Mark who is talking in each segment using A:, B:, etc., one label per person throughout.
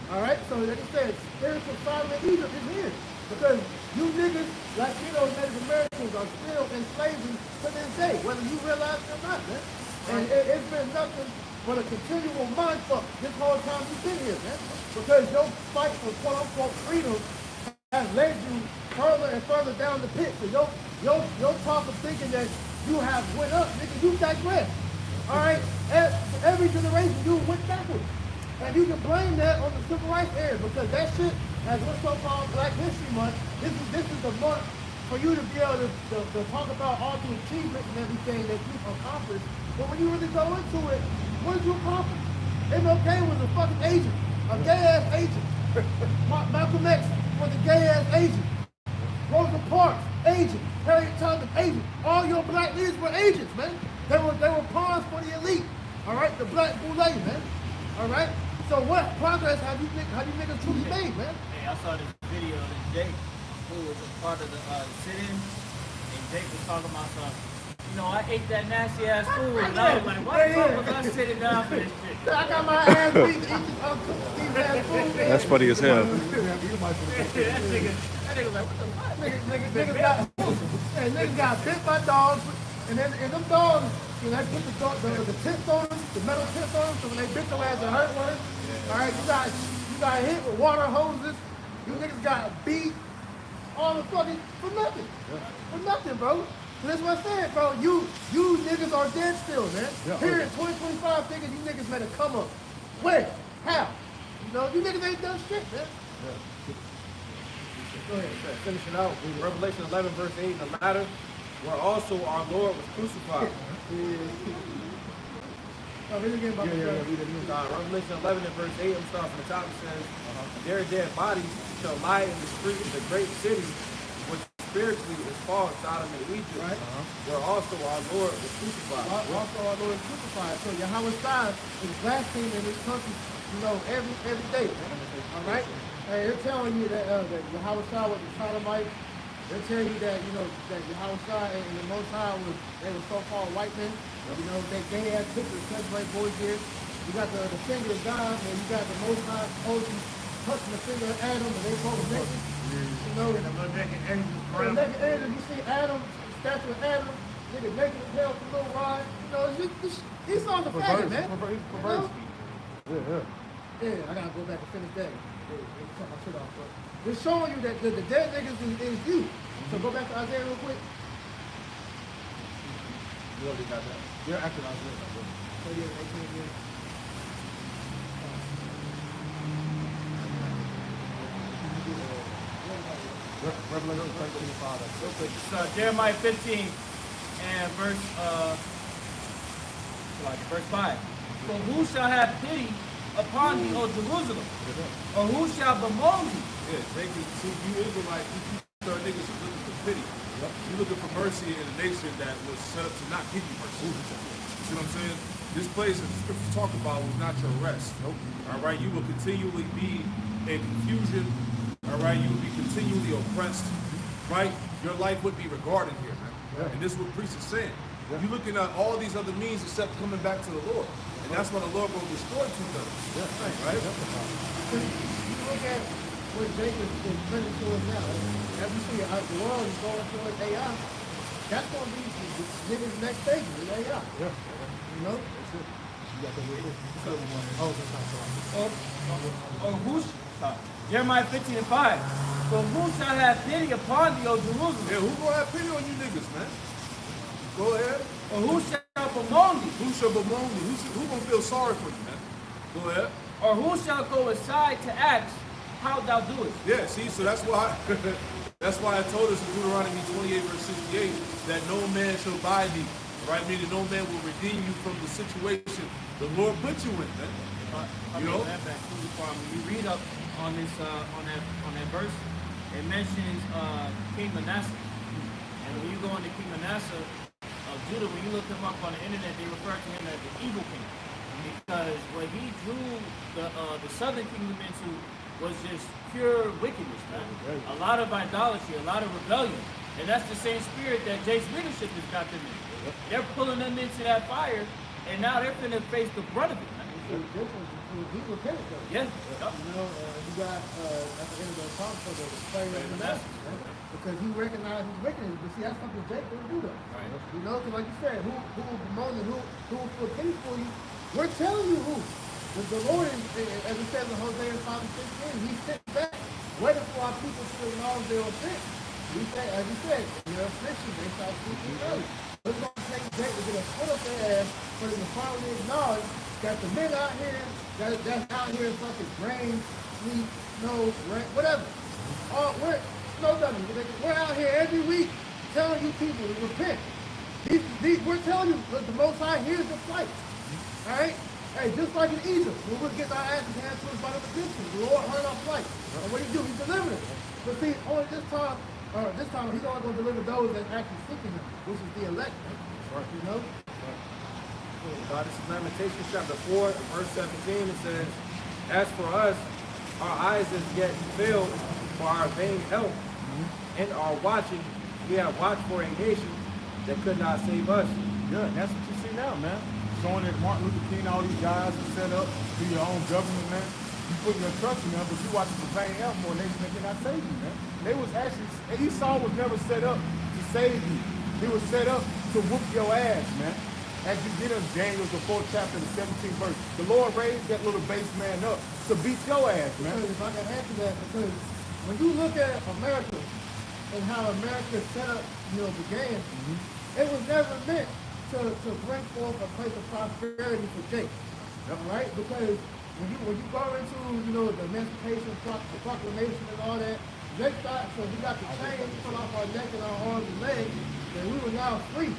A: All right, so like I said, spiritual Sodom and Egypt is here because you niggas, Latino Native Americans, are still enslaving to this day, whether you realize it or not, man. And it's been nothing but a continual mind fuck this whole time you've been here, man. Because your fight for quote unquote freedom has led you further and further down the pit. So your talk of thinking that you have went up, nigga, you digress. All right, every generation you went backwards. And you can blame that on the civil rights era because that shit, as what's so-called Black History Month, this is the month for you to be able to talk about all the achievements and everything that you've accomplished. But when you really go into it, what did you accomplish? MLK was a fucking agent, a gay-ass agent. Malcolm X was a gay-ass agent. Rosa Parks, agent. Harriet Tubman, agent. All your black leaders were agents, man. They were pawns for the elite. All right, the black boule, man. All right. So what progress have you niggas truly made, man?
B: Hey, I saw this video that Jake, who was a part of the sit-in, and Jake was talking about something. You know, I ate that nasty ass food, and I was like, why the fuck was I sitting down for this shit?
A: I got my ass beat to eat this ass food, man.
C: That's funny as hell.
B: That nigga was like, what the fuck?
A: Niggas got bit by dogs, and them dogs, you know, they put the tips on them, the metal tips on them, so when they bit your ass, it hurt worse. All right, you got hit with water hoses. You niggas got beat, all the fucking for nothing, for nothing, bro. So that's what I said, bro. You niggas are dead still, man. Yeah, here in 2025, thinking you niggas made a come up. Where? How? You know, you niggas ain't done shit, man. Yeah.
D: Go ahead, finishing out with Revelation 11, verse 8, in the latter, where also our Lord was crucified. Revelation 11 and verse 8, I'm starting from the top, it says, their dead bodies shall lie in the street of the great city, which spiritually is called Sodom and Egypt, right? Where also our Lord was crucified.
A: Also our Lord is crucified. So Yahweh Shai is blaspheming in this country, you know, every day. All right? Hey, they're telling you that Yahweh Shai was the Sodomites. They'll tell you that, you know, that Yahweh Shai and the Most High they were so-called white men. You know, they gay-ass pictures, celebrate boys here. You got the finger of God, and you got the Most High supposedly touching the finger of Adam, and they both naked. You know, and the naked angels, you see Adam, the statue of Adam, nigga naked as hell with a little rod. You know, he's on the faggot, man. Yeah, I gotta go back and finish that. Cut my shit off, but it's showing you that the dead niggas is you. So go back to Isaiah real quick.
D: You already got that. You're acting on this.
A: So yeah, 18 years.
D: Revelation 13:5.
B: It's Jeremiah 15 and verse 5. For who shall have pity upon thee, O Jerusalem? Or who shall bemoan thee?
E: Yeah, they can see you Israelites, you start niggas looking for pity. You're looking for mercy in a nation that was set up to not give you mercy. You see what I'm saying? This place that the scriptures talk about was not your rest. Nope. All right, you will continually be in confusion. All right, you will be continually oppressed. Right? Your life would be regarded here, man. Yeah. And this is what priest is saying. Yeah. You're looking at all these other means except coming back to the Lord. And that's when the Lord will destroy two things. Yeah. Right?
A: You look at what Jacob is trending towards now. As you see, the world is going towards AI. That's going to be the niggas next stage is AI. Yeah. You know? That's it. You got the
B: Jeremiah 15 and 5. For who shall have pity upon thee, O Jerusalem?
E: Yeah, who gonna have pity on you niggas, man? Go ahead.
B: Or who shall bemoan thee?
E: Who shall bemoan you? Who gonna feel sorry for you, man? Go ahead.
B: Or who shall go aside to ask how thou doest?
E: Yeah, see, so that's why that's why I told us in Deuteronomy 28, verse 68, that no man shall buy thee. Right? Meaning no man will redeem you from the situation the Lord put you in, man. You know?
B: When you read up on this on that verse, it mentions King Manasseh. And when you go into King Manasseh of Judah, when you look him up on the internet, they refer to him as the evil king. Because what he drew the southern kingdom into was just pure wickedness, man. A lot of idolatry, a lot of rebellion. And that's the same spirit that Jake's leadership has got them in. They're pulling them into that fire, and now they're finna face the brunt of it, man.
A: The difference he repented though.
B: Yeah.
A: You know, he got at the end of the talk for the prayer of the message, right? Because he recognized his wickedness. But see, that's something Jake didn't do though.
B: Right.
A: You know, because like you said, who will bemoan and who will feel pity for you? We're telling you who. The Lord is, as it says in Hosea 5:16, he sits back, waiting for our people to acknowledge their offense. He said, as he said, your affliction, they shall seek you early. It's going to take Jake to get a foot up their ass for them to finally acknowledge that the men out here, that's out here fucking grain, sleep, snow, rain, whatever. We're out here every week telling you people to repent. We're telling you that the Most High hears the plight. All right? Hey, just like in Egypt, when we're getting our asses handed to us by the Egyptians, the Lord heard our plight. And what did he do? He delivered us. But see, only this time he's only going to deliver those that actually seeking him, which is the elect. Right. You know?
D: God, this is Lamentations chapter 4, verse 17. It says, as for us, our eyes is yet filled for our vain help, and our watching, we have watched for a nation that could not save us.
C: Yeah, and that's what you see now, man. Showing that Martin Luther King, all these guys are set up, do your own government, man. You putting your trust in them, but you watching the vain help for a nation that cannot save you, man. They was actually, Esau was never set up to save you. He was set up to whoop your ass, man. As you get in Daniel, the 4th chapter, the 17th verse, the Lord raised that little base man up to beat your ass, man.
A: Because if I can answer that, because when you look at America and how America set up, began, it was never meant to bring forth a place of prosperity for Jake. All right? Because when you go into, the Emancipation Proclamation and all that, Jake thought, so we got the chains put off our neck and our arms and legs, and we were now free.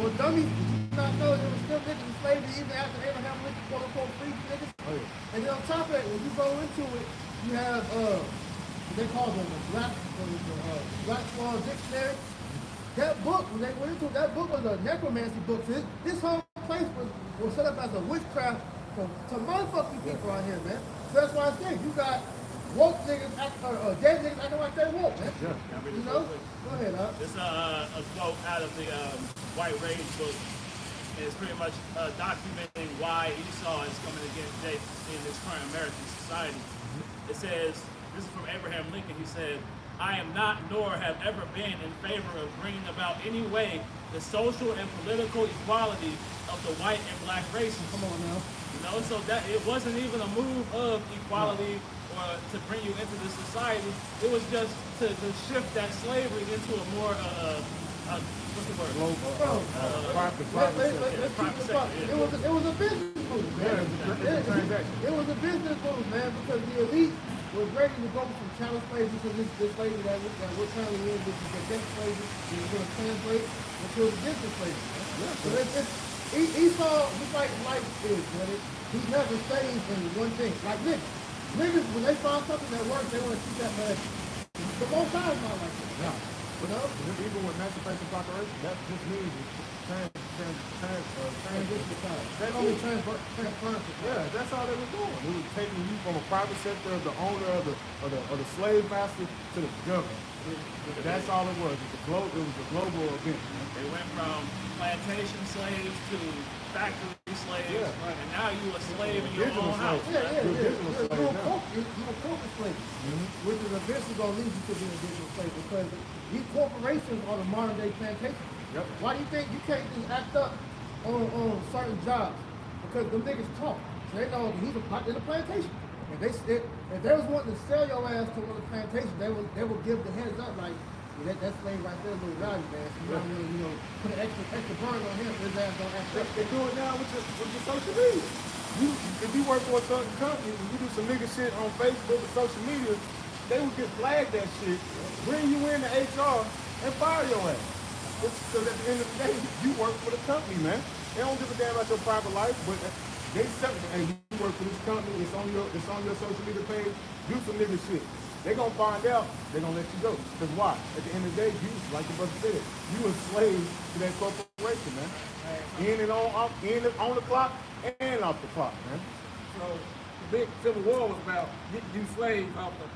A: Well, dummies, did you not know there was still niggas in slavery even after Abraham Lincoln, quote unquote, freed niggas? Oh, yeah. And then on top of that, when you go into it, you have, they call them the Black Swan Dictionary. That book, when they went into it, that book was a necromancy book. So this whole place was set up as a witchcraft to motherfuck you people out here, man. So that's why I say, you got woke niggas, dead niggas acting like they woke, man. Yeah. You know? Go ahead, huh?
B: This is a quote out of the White Rage book. And it's pretty much documenting why Esau is coming against Jake in this current American society. It says, this is from Abraham Lincoln, he said, I am not nor have ever been in favor of bringing about any way the social and political equality of the white and black races.
A: Come on now.
B: So that it wasn't even a move of equality or to bring you into this society. It was just to shift that slavery into a more what's the word?
A: Let's keep it up. It was a business move, man. It was a business move, man, because the elite was ready to go from chattel slavery to this slavery that we're currently in, which is the debt slavery, and we're going to translate into the business slavery. So Esau, just like life is, man, he never stays in one thing. Like niggas. Niggas, when they find something that works, they want to keep that forever. The most time is not like that.
C: Yeah.
A: You know?
C: Even with Emancipation Proclamation, that just means
A: transition to time. That's only transference.
C: Yeah, that's all they were doing. They were taking you from a private sector of the owner of the slave master to the government. That's all it was. It was a global event.
B: They went from plantation slaves to factory slaves, and now you a slave in your own house.
A: You're a corporate slave, which is eventually going to lead you to being a digital slave because these corporations are the modern day plantation.
C: Yep.
A: Why do you think you can't just act up on certain jobs? Because the niggas talk. So they know he's in the plantation. If they was wanting to sell your ass to one of the plantations, they would give the heads up like, that slave right there is a little value, man. So you don't really, put an extra burn on him so his ass don't act up.
C: They do it now with your social media. If you work for a certain company and you do some nigga shit on Facebook or social media, they will get flagged that shit, bring you in to HR, and fire your ass. Because at the end of the day, you work for the company, man. They don't give a damn about your private life, but they say, hey, you work for this company, it's on your social media page, do some nigga shit. They gonna find out, they gonna let you go. Because why? At the end of the day, you, like the brother said, you a slave to that corporation, man. In and on the clock and off the clock, man.
D: So the big Civil War was about getting you slaves off the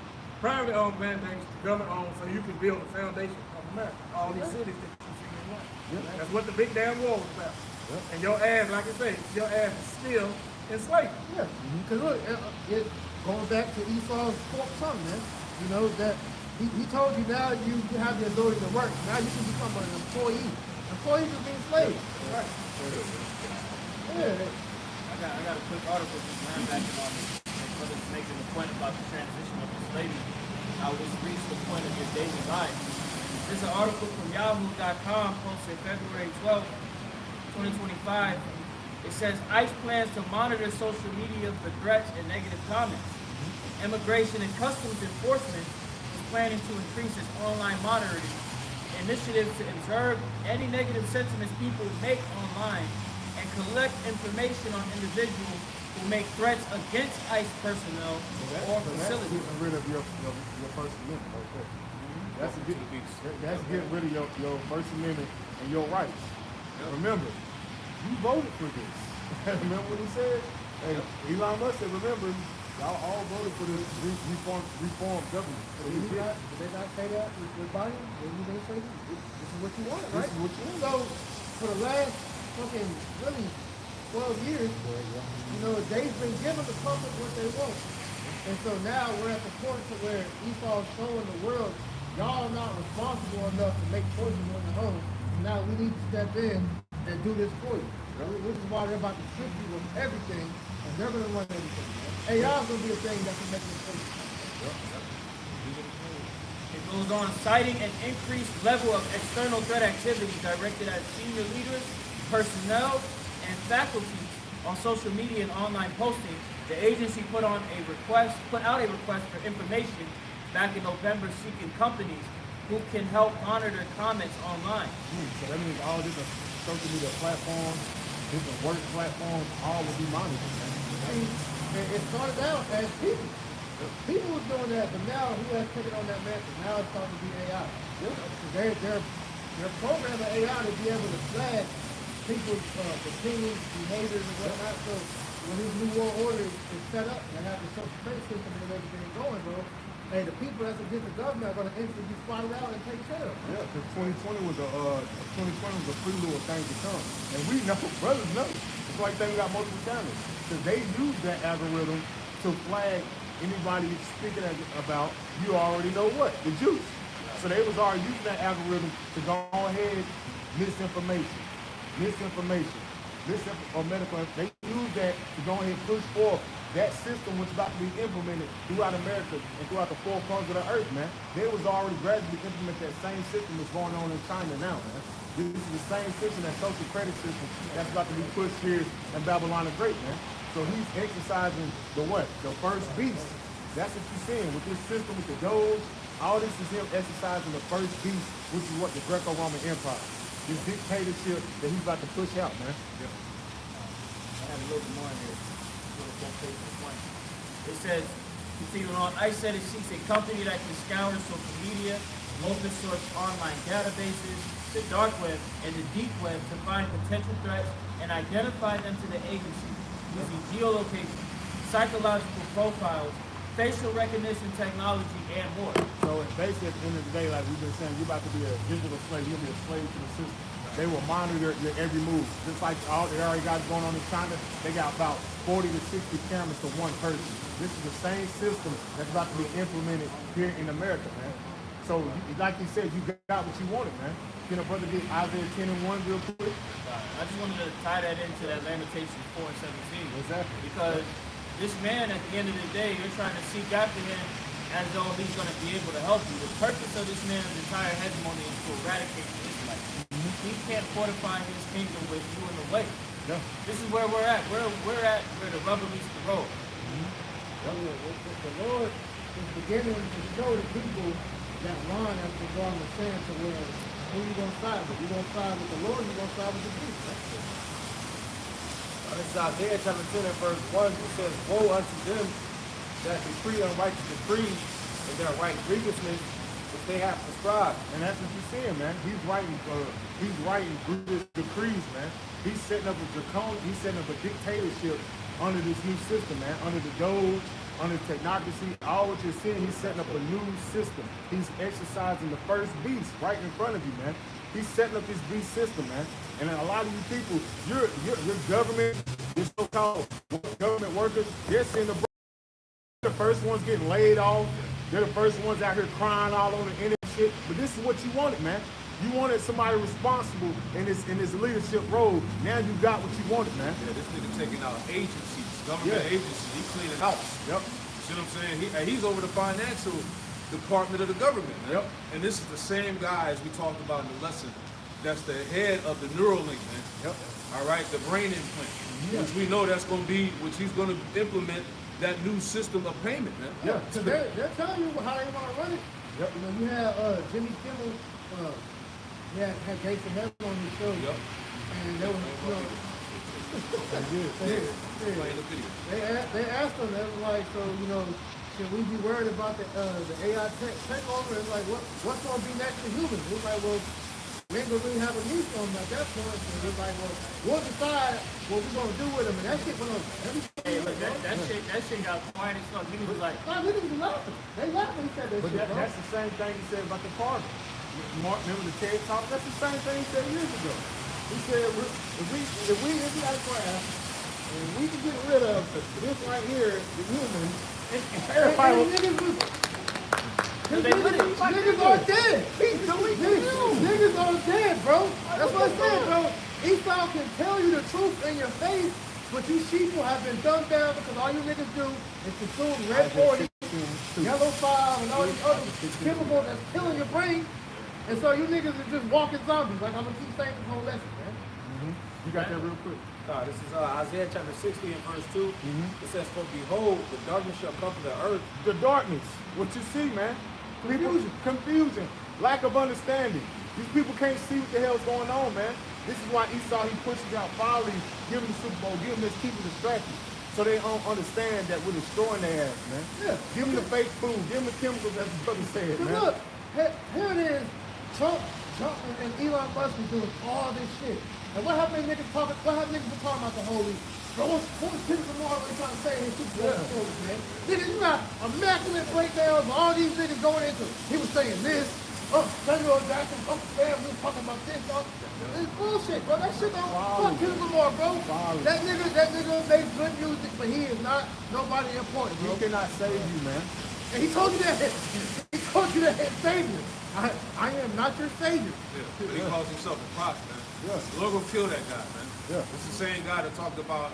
D: privately owned mandates to government owned so you can build a foundation of America. All these cities that you see in life. That's what the big damn war was about. And your ass, like I say, your ass is still
E: enslaved.
A: Yeah, because look, it going back to Esau's fourth son, man. You know that he told you now you have the ability to work. Now you can become an employee. Employees just mean slaves. Right. Yeah.
B: I got a quick article just backing on this. Brother's making the point about the transition of the slavery. How it's reached the point of your daily life. There's an article from Yahoo.com posted February 12th, 2025. It says ICE plans to monitor social media for threats and negative comments. Immigration and Customs Enforcement is planning to increase its online monitoring initiative to observe any negative sentiments people make online and collect information on individuals who make threats against ICE personnel or
C: That's
B: facilities.
C: getting rid of your First Amendment right there. That's getting rid of your First Amendment and your rights. Remember, you voted for this. Remember what he said? Hey, Elon Musk said, remember, y'all all voted for this reform government. So
A: Did they not say that with Biden? Did they say this is what you want, right?
C: This is what you want.
A: So for the last fucking really 12 years, you know, they've been giving the public what they want. And so now we're at the point to where Esau's showing the world, y'all are not responsible enough to make choices on your own. Now we need to step in and do this for you. Which is why they're about to strip you of everything, and they're going to run everything. AI is going to be a thing that can make this thing.
B: It goes on, citing an increased level of external threat activity directed at senior leaders, personnel, and faculty on social media and online posting. The agency put out a request for information back in November, seeking companies who can help monitor comments online.
C: So that means all different social media platforms, different work platforms, all will be monitored.
A: It started out as people. People was doing that, but now who has taken on that mantle? Now it's starting to be AI. They're programming AI to be able to flag people's opinions, behaviors, and whatnot. So when this new world order is set up and have the social credit system and everything going, bro, hey, the people that's against the government are going to instantly be spotted out and taken care of.
C: Yeah, because 2020 was a prelude of things to come. And we know, brothers know. It's like they got multiple channels. Because they use that algorithm to flag anybody speaking about, you already know what, the Jews. So they was already using that algorithm to go ahead, misinformation, or medical. They use that to go ahead and push forth that system was about to be implemented throughout America and throughout the four corners of the earth, man. They was already gradually implement that same system that's going on in China now, man. This is the same system, that social credit system, that's about to be pushed here in Babylon the Great, man. So he's exercising the what? The first beast. That's what you're seeing with this system, with the Doge. All this is him exercising the first beast, which is what the Greco-Roman Empire. This dictatorship that he's about to push out, man.
B: I have a little more in here. It says, continuing on, ICE said it seeks a company that can scour social media, open source online databases, the dark web, and the deep web to find potential threats and identify them to the agency using geolocation, psychological profiles, facial recognition technology, and more.
C: So basically, at the end of the day, like we've been saying, you're about to be a digital slave. You'll be a slave to the system. They will monitor your every move. Just like all they already got going on in China, they got about 40 to 60 cameras to one person. This is the same system that's about to be implemented here in America, man. So, like you said, you got what you wanted, man. Can a brother get Isaiah 10 and 1 real quick?
B: I just wanted to tie that into that Lamentations 4 and 17.
C: Exactly.
B: Because this man, at the end of the day, you're trying to seek after him as though he's going to be able to help you. The purpose of this man's entire hegemony is to eradicate the Israelites. He can't fortify his kingdom with you in the way.
C: Yeah.
B: This is where we're at. We're at where the rubber meets the road.
A: The Lord is beginning to show the people that line as the God was saying to where who you gonna side with? You gonna side with the Lord, you gonna side with the people.
D: This is Isaiah chapter 10 and verse 1. It says, woe unto them that decree unrighteous decrees and their right grievousness which they have prescribed.
C: And that's what you're seeing, man. He's writing grievous decrees, man. He's setting up a dictatorship under this new system, man. Under the Doge, under technocracy. All what you're seeing, he's setting up a new system. He's exercising the first beast right in front of you, man. He's setting up this beast system, man. And a lot of you people, your government, your so-called government workers, they're seeing the first ones getting laid off. They're the first ones out here crying all on the internet shit. But this is what you wanted, man. You wanted somebody responsible in this leadership role. Now you got what you wanted, man.
E: Yeah, this nigga taking out agencies, government agencies. He cleaning house.
C: Yep.
E: See what I'm saying? He's over the financial department of the government, man.
C: Yep.
E: And this is the same guy as we talked about in the lesson. That's the head of the Neuralink, man.
C: Yep.
E: All right, the brain implant, which we know that's going to be, which he's going to implement that new system of payment, man.
A: Yeah, because they're telling you how they want to run it.
C: Yep.
A: You know, you had Jimmy Kimmel, had Jason Heaven on his show.
E: Yep.
A: And they were, you know,
E: Playing the video.
A: they asked them, they were like, so, you know, should we be worried about the AI takeover? It's like, what's going to be next to humans? It's like, well, we ain't going to really have a need for them at that point. And it's like, well, we'll decide what we're going to do with them. And that shit went on
B: Hey, look, that shit got quiet as fuck. Niggas was like,
A: nah, niggas was laughing. They laughing. He said that
C: But
A: shit, bro.
C: that's the same thing he said about the pardon. Mark, remember the TED Talk? That's the same thing he said years ago. He said, if we got a craft, and we can get rid of this right here, the human, and everybody will...
A: Niggas are dead. Niggas are dead, bro. That's what I said, bro. Esau can tell you the truth in your face, but you sheeple have been dumbed down because all you niggas do is consume red 40, yellow 5, and all these other chemicals that's killing your brain. And so you niggas are just walking zombies. Like I'm gonna keep saying this whole lesson, man.
C: You got that real quick.
D: This is Isaiah chapter 60 and verse 2. It says, for behold, the darkness shall come to the earth.
C: The darkness, what you see, man. Confusion, lack of understanding. These people can't see what the hell's going on, man. This is why Esau, he pushes out folly, give them the Super Bowl, give them this, keep them distracted. So they don't understand that we're destroying their ass, man.
A: Yeah.
C: Give them the fake food, give them the chemicals, as the brother said, man.
A: Look, here it is. Trump and Elon Musk is doing all this shit. And what happened niggas talking? What happened niggas talking about the holy? Bro, what's Kendrick Lamar really trying to say in his Super Bowl stories, man? Niggas, you got immaculate breakdowns. All these niggas going into. He was saying this. Samuel Jackson, Uncle Sam, we was talking about this. It's bullshit, bro. That shit don't fuck Kendrick Lamar, bro. That nigga makes good music, but he is not nobody important, bro.
C: He cannot save you, man.
A: And he told you that. He told you that savior. I am not your savior.
E: Yeah, but he calls himself a prophet, man.
C: Yeah.
E: The Lord will kill that guy, man.
C: Yeah.
E: It's the same guy that talked about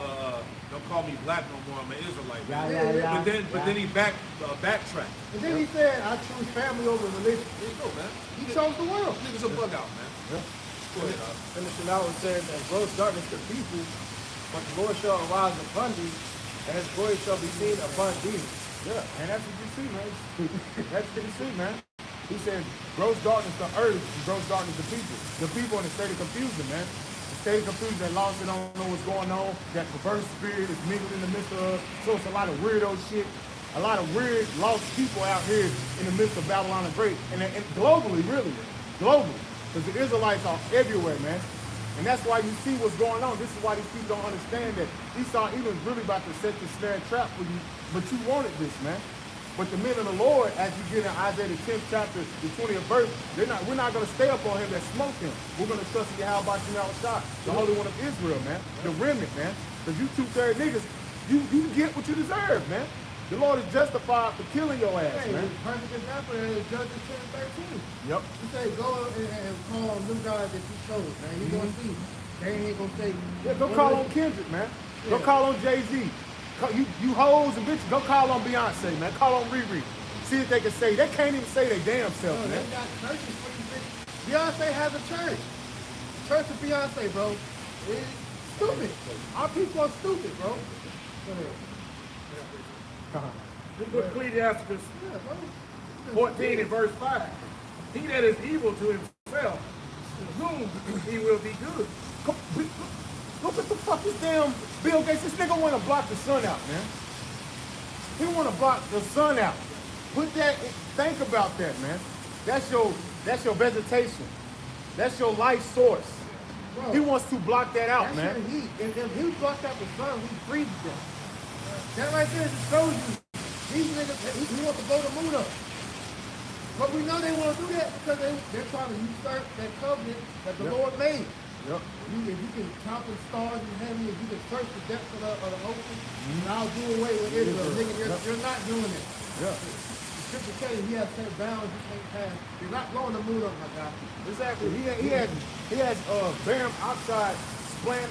E: don't call me black no more, I'm an Israelite.
A: Yeah.
E: But then he backtracked.
A: And then he said, I choose family over religion.
E: There you go, man.
A: He chose the world.
E: Niggas a bug out, man. Go ahead,
D: Finishing out, it says, and gross darkness to people, but the Lord shall arise upon thee, and his glory shall be seen upon thee.
C: Yeah, and that's what you see, man. That's what you see, man. He said, gross darkness to earth and gross darkness to people. The people in a state of confusion, man. The state of confusion, that lost, they don't know what's going on. That perverse spirit is mingled in the midst of us. So it's a lot of weirdo shit. A lot of weird, lost people out here in the midst of Babylon the Great. And globally, really. Globally. Because the Israelites are everywhere, man. And that's why you see what's going on. This is why these people don't understand that Esau Edom's really about to set the snare and trap for you. But you wanted this, man. But the men of the Lord, as you get in Isaiah the 10th chapter, the 20th verse, we're not going to stay up on him that smote him. We're going to trust in Yahweh Shah, the Holy One of Israel, man. The remnant, man. Because you two-third niggas, you get what you deserve, man. The Lord is justified for killing your ass,
A: Hey,
C: man.
A: perfect example is Judges 10:13.
C: Yep.
A: He said, go and call new guys that you chose, man. You gonna see. They ain't gonna say.
C: Yeah, go call on Kendrick, man. Go call on Jay-Z. You hoes and bitches, go call on Beyonce, man. Call on Riri. See if they can say. They can't even say their damn self,
A: No,
C: man.
A: they got churches for you bitches. Beyonce has a church. Church of Beyonce, bro. It's stupid. Our people are stupid, bro. Go ahead.
F: The book of Ecclesiastes
A: Yeah, bro.
F: 14 and verse 5. He that is evil to himself, to whom he will be good.
C: Look at the fuck this damn Bill Gates. This nigga want to block the sun out, man. He want to block the sun out. Think about that, man. That's your vegetation. That's your life source.
A: Bro,
C: He wants to block that out,
A: that's
C: man.
A: your heat. If he blocked out the sun, he freezes them. That right there just shows you These niggas, he want to blow the moon up. But we know they want to do that because they're trying to usurp that covenant that the Lord made.
C: Yep.
A: If you can count the stars in heaven, if you can search the depths of the ocean, and I'll do away with Israel. Nigga, you're not doing it.
C: Yeah.
A: The scripture tells you he has set bounds you can't pass. You're not blowing the moon up, my guy.
C: Exactly. He has barium oxide spraying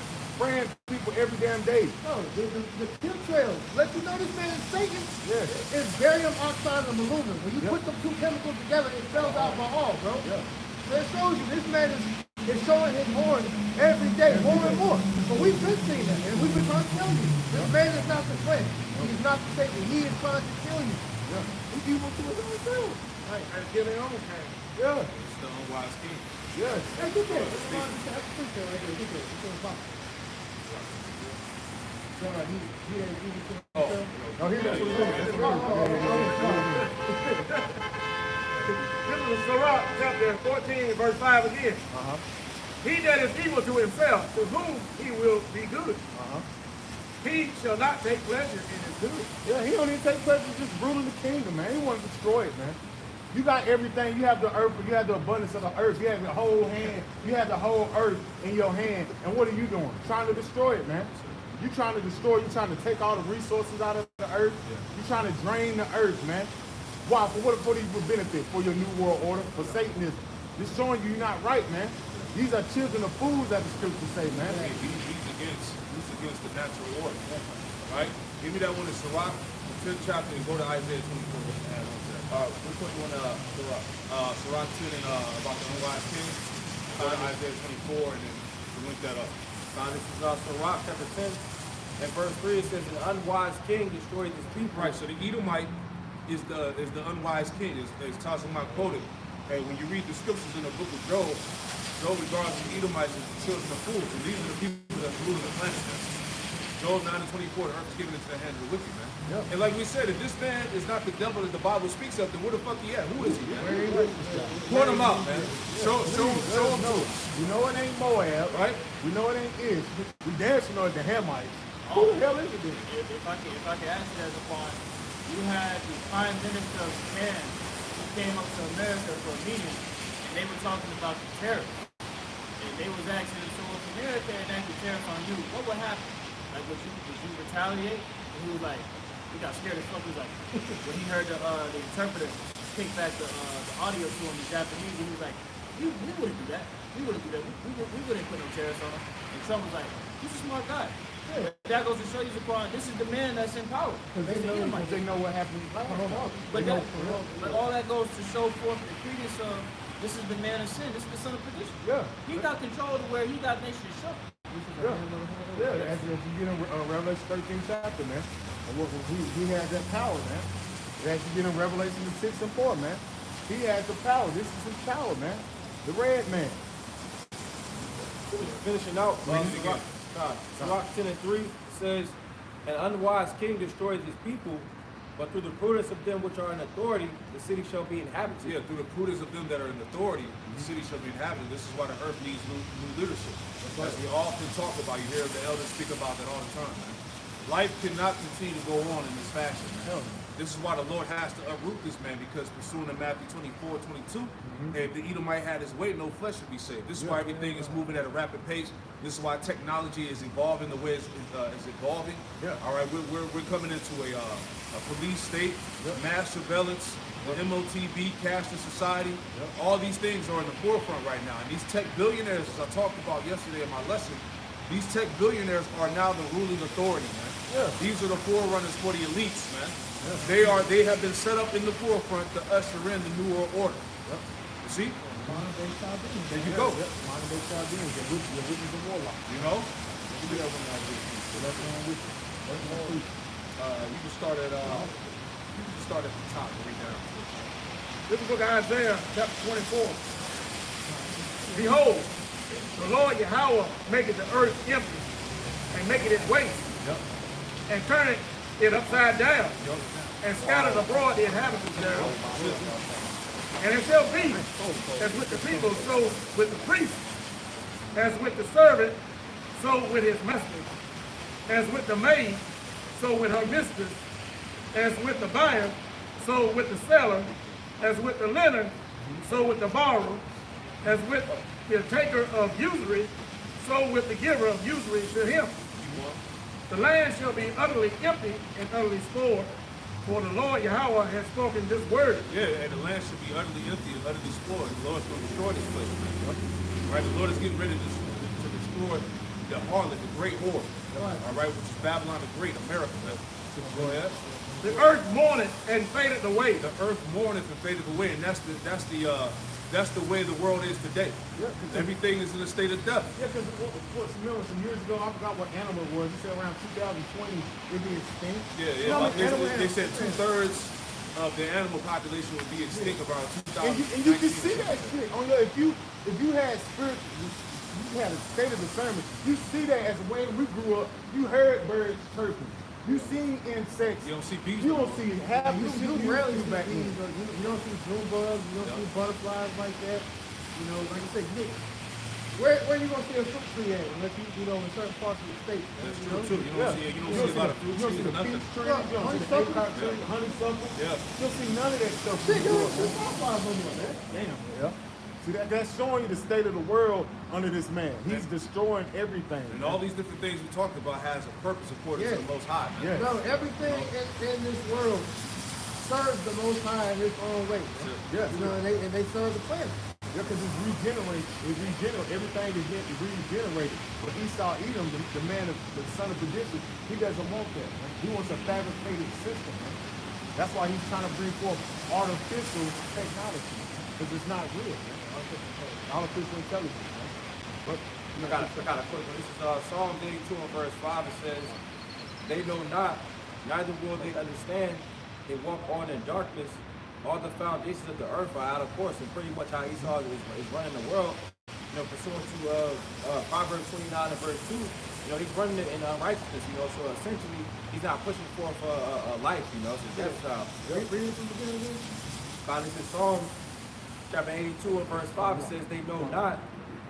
C: people every damn day.
A: No, the chemtrails let you know this man is Satan.
C: Yes.
A: It's barium oxide and aluminum. When you put them two chemicals together, it spells out for all, bro.
C: Yeah.
A: So it shows you this man is showing his horns every day, more and more. But we've been seeing that, and we've been trying to tell you. This man is not the flesh. He is not the Satan. He is trying to kill you.
C: Yeah. He's evil to his own self.
A: Right.
F: And kill their own kind.
C: Yeah.
E: It's the unwise king.
C: Yes.
A: Hey, get there. That's the picture right there. Get there. It's in the box. He ain't evil to himself.
C: Oh, here that's what it is.
F: This is Sirach chapter 14, verse 5 again. He that is evil to himself, to whom he will be good. He shall not take pleasure in his good.
C: Yeah, he don't even take pleasure just ruling the kingdom, man. He want to destroy it, man. You got everything. You have the earth, you have the abundance of the earth. You have the whole hand. You have the whole earth in your hand. And what are you doing? Trying to destroy it, man. You trying to destroy. You trying to take all the resources out of the earth. You trying to drain the earth, man. Why? For what? For your benefit? For your new world order? For Satanism? Just showing you you're not right, man. These are children of fools, that the scriptures say, man.
E: He's against the natural order. Right? Give me that one in Sirach, the 10th chapter, and go to Isaiah 24. Which one you want to Sirach? Sirach 10 and about the unwise king. Go to Isaiah 24 and then link that up.
D: This is Sirach chapter 10 and verse 3. It says, an unwise king destroys his people.
E: Right, so the Edomite is the unwise king, as Tazima quoted. And when you read the scriptures in the book of Job regards the Edomites as the children of fools, and these are the people that are ruling the planet. Job 9 and 24, the earth is given into the hand of the wicked, man.
C: Yep.
E: And like we said, if this man is not the devil that the Bible speaks of, then where the fuck he at? Who is he, man? Point him out, man. Show him to us.
C: We know it ain't Moab,
E: Right?
C: We know it ain't Ish. We dancing on the Hamites. Who the hell is it then?
B: If I can answer that upon, you had the Prime Minister of Japan who came up to America for a meeting, and they were talking about the tariff. And they was asking, so if America enacted tariff on you, what would happen? Like, would you retaliate? And he was like, he got scared as fuck. He was like, when he heard the interpreter take back the audio to him in Japanese, he was like, we wouldn't do that. We wouldn't do that. We wouldn't put no tariffs on him. And Trump was like, he's a smart guy. Yeah. That goes to show you, Zaquan, this is the man that's in power.
C: Because they know what happened.
B: But all that goes to show forth the credence of this is the man of sin. This is the son of perdition.
C: Yeah.
B: He got control to where he got nations shook.
C: Yeah, as you get in Revelation 13 chapter, man. He has that power, man. As you get in Revelation 6 and 4, man. He has the power. This is his power, man. The red man.
D: Finishing out, Sirach 10 and 3 says, an unwise king destroys his people, but through the prudence of them which are in authority, the city shall be inhabited.
E: Yeah, through the prudence of them that are in authority, the city shall be inhabited. This is why the earth needs new leadership. As we often talk about, you hear the elders speak about that all the time, man. Life cannot continue to go on in this fashion, man. This is why the Lord has to uproot this man, because pursuing to Matthew 24:22, if the Edomite had his way, no flesh would be saved. This is why everything is moving at a rapid pace. This is why technology is evolving the way it's evolving.
C: Yeah.
E: All right, we're coming into a police state, mass surveillance, the MOTB, cashless society. All these things are in the forefront right now. And these tech billionaires, as I talked about yesterday in my lesson, these tech billionaires are now the ruling authority, man.
C: Yeah.
E: These are the forerunners for the elites, man. They have been set up in the forefront to usher in the New World Order. You see?
A: Modern day Chaldeans.
E: There you go.
C: Modern day Chaldeans, the witches and warlocks.
E: You know?
C: You do that one now,
E: You can start at the top and read down.
F: This is the book of Isaiah, chapter 24. Behold, the Lord Yahweh maketh the earth empty, and maketh it waste, and turneth it upside down, and scattered abroad the inhabitants thereof. And it shall be, as with the people, so with the priest, as with the servant, so with his master, as with the maid, so with her mistress, as with the buyer, so with the seller, as with the lender, so with the borrower, as with the taker of usury, so with the giver of usury to him. The land shall be utterly empty and utterly spoiled, for the Lord Yahweh has spoken this word.
E: Yeah, and the land should be utterly empty and utterly spoiled. The Lord's going to destroy this place. Right? The Lord is getting ready to destroy the harlot, the great whore. All right, which is Babylon the Great, America. Go ahead.
F: The earth mourneth and fadeth away.
E: The earth mourneth and fadeth away, and that's the way the world is today. Everything is in a state of death.
C: Yeah, because some years ago, I forgot what animal it was. It said around 2020 it'd be extinct.
E: Yeah. Like they said 2/3 of the animal population would be extinct around 2000.
C: And you can see that shit on your if you had spirit, you had a state of discernment. You see that as when we grew up, you heard birds chirping. You seen insects.
E: You don't see bees.
C: You don't see half the shit
A: You
C: you
A: rarely
C: see
A: see
C: back
A: bees,
C: then.
A: or you don't see June bugs, you don't see butterflies like that. You know, like I said, where you gonna see a fruit tree at unless you know in certain parts of the state.
E: That's
A: you
E: true
A: know?
E: too. You don't see a lot of fruit
C: You don't
E: trees
C: see
E: or
C: the
E: nothing.
C: peach tree, you don't see the apricot tree, honeysuckle.
E: Yeah.
C: You don't see none of that stuff.
A: Shit, there's butterflies on there, man.
C: Yeah. See that's showing you the state of the world under this man. He's destroying everything.
E: And all these different things we talked about has a purpose according to the Most High. Man.
C: Yeah.
A: No, everything in this world serves the Most High in His own way.
C: Yeah.
A: You know, and they serve the planet.
C: Yeah, because it's regenerated. Everything is getting regenerated. But Esau Edom, the man of the son of perdition, he doesn't want that. Man. He wants a fabricated system. Man. That's why he's trying to bring forth artificial technology. Because it's not real. Man. Artificial intelligence. Man. But
D: I got a quick one. This is Psalm 82 and verse 5. It says, they know not, neither will they understand. They walk on in darkness. All the foundations of the earth are out of course, and pretty much how Esau is running the world. You know, pursuant to Proverbs 29 and verse 2. You know, he's running it in unrighteousness. You know, so essentially he's not pushing forth a life. You know, it's a death style.
A: Read it from the beginning.
D: This is Psalm chapter 82 and verse 5. It says, they know not,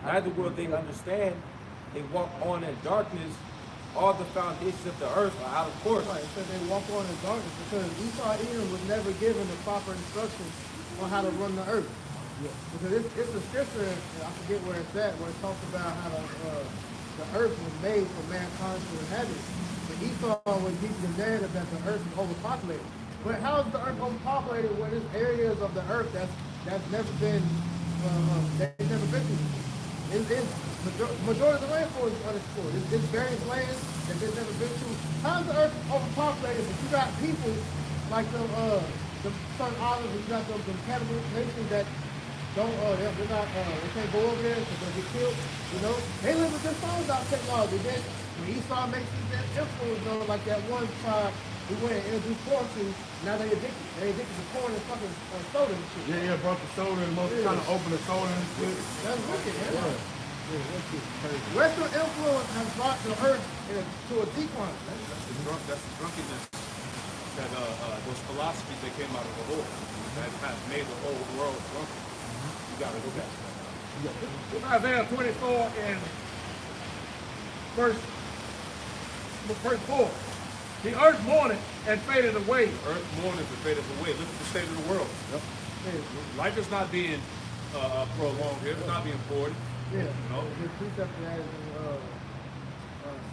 D: neither will they understand. They walk on in darkness. All the foundations of the earth are out of course.
A: Right, it said they walk on in darkness because Esau Edom was never given the proper instructions on how to run the earth. Because it's a scripture, I forget where it's at, where it talks about how the earth was made for mankind to inhabit. But Esau was giving the narrative that the earth is overpopulated. But how is the earth overpopulated when there's areas of the earth that's never been they've never been to? Majority of the rainforest is unexplored. It's various lands that they've never been to. How's the earth overpopulated? But you got people like the certain islands, you got them cannibal nations that don't they can't go over there because they get killed. You know, they live with their phones out technology. Then when Esau makes that influence, you know, like that one tribe we went and introduced pork to, now they addicted. They addicted to corn and fucking soda and shit.
C: Yeah, brought the soda and most trying to open the soda and shit.
A: That's wicked, man.
C: Yeah, that shit's crazy.
A: Western influence has brought the earth to a decline.
E: That's the drunkenness that those philosophies that came out of the Lord that has made the whole world drunken. You gotta look at that.
F: Isaiah 24 and verse 4. The earth mourneth and faded away.
E: Earth mourneth and fadeth away. Look at the state of the world. Life is not being prolonged here. It's not being poured.
A: Yeah.
E: No.
A: The precept that is in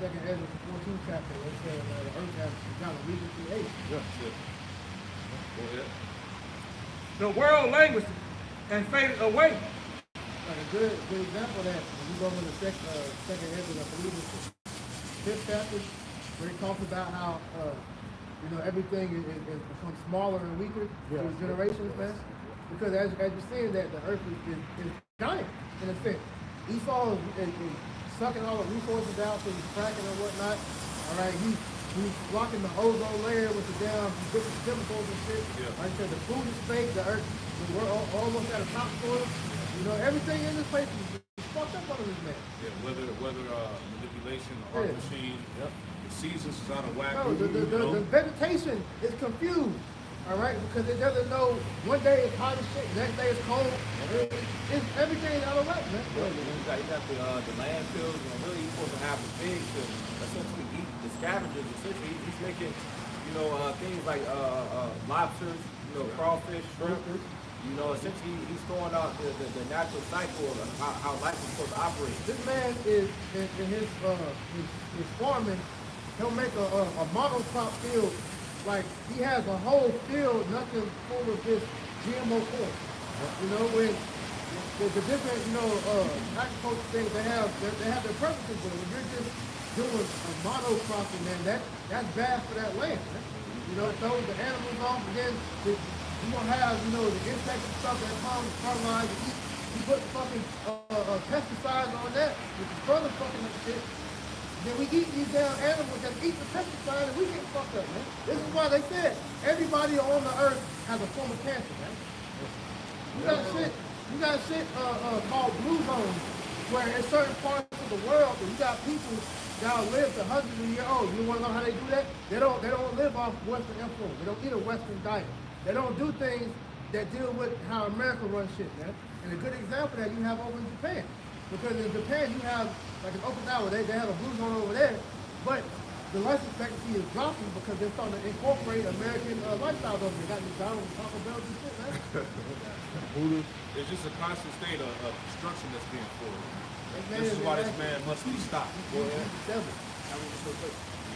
A: second Ezra 14 chapter, it says the earth has become a region through age.
E: Go ahead.
F: The world languished and faded away.
A: Like a good example of that, when you go into second Ezra, I believe it's the 5th chapter, where it talks about how everything is become smaller and weaker through generations, man. Because as you're seeing that the earth is giant in a sense. Esau is sucking all the resources out through fracking and whatnot. All right, he's blocking the ozone layer with the damn different chemicals and shit.
E: Yeah.
A: Like I said, the food is fake. The earth, we're almost at a top soil. You know, everything in this place is fucked up under this man.
E: Yeah, whether manipulation, the art machine, the seasons is out of whack.
A: No, the vegetation is confused. All right, because it doesn't know one day it's hot as shit, next day it's cold. Everything is out of whack, man.
D: You got the landfills, and really he's supposed to have the pigs to essentially eat the scavengers. Essentially, he's making things like lobsters, crawfish, shrimp. Essentially he's throwing out the natural cycle of how life is supposed to operate.
A: This man is in his farming. He'll make a monocrop field. Like he has a whole field, nothing full of this GMO corn. When the different agriculture things they have their purposes, but when you're just doing a monocropping, man, that's bad for that land. Man. It throws the animals off, and then you gonna have the insects and stuff that comes fertilize. You put fucking pesticides on that, which is further fucking up shit. Then we eat these damn animals that eat the pesticide, and we get fucked up, man. This is why they said everybody on the earth has a form of cancer, man. You got shit called blue zones, where in certain parts of the world, you got people that live to hundreds of years old. You want to know how they do that? They don't live off Western influence. They don't eat a Western diet. They don't do things that deal with how America runs shit, man. And a good example that you have over in Japan. Because in Japan, you have, like in Okinawa, they have a blue zone over there, but the life expectancy is dropping because they're starting to incorporate American lifestyles over there. They got McDonald's, Taco Bell, and shit, man.
E: It's just a constant state of destruction that's being forward. This is why this man must be stopped. Go ahead. You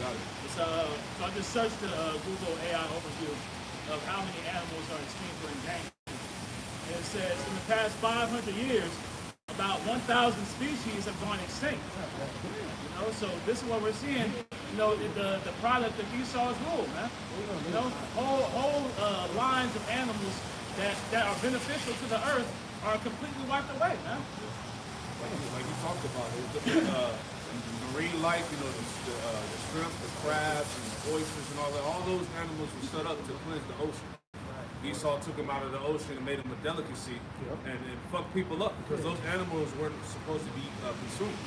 E: got it.
B: So I just searched the Google AI overview of how many animals are extinct or endangered. And it says in the past 500 years, about 1,000 species have gone extinct. So this is what we're seeing. The product of Esau's rule, man. Whole lines of animals that are beneficial to the earth are completely wiped away, man.
E: Like you talked about, the marine life, the shrimp, the crabs, and the oysters, and all those animals were set up to cleanse the ocean. Esau took them out of the ocean and made them a delicacy, and it fucked people up because those animals weren't supposed to be consumed.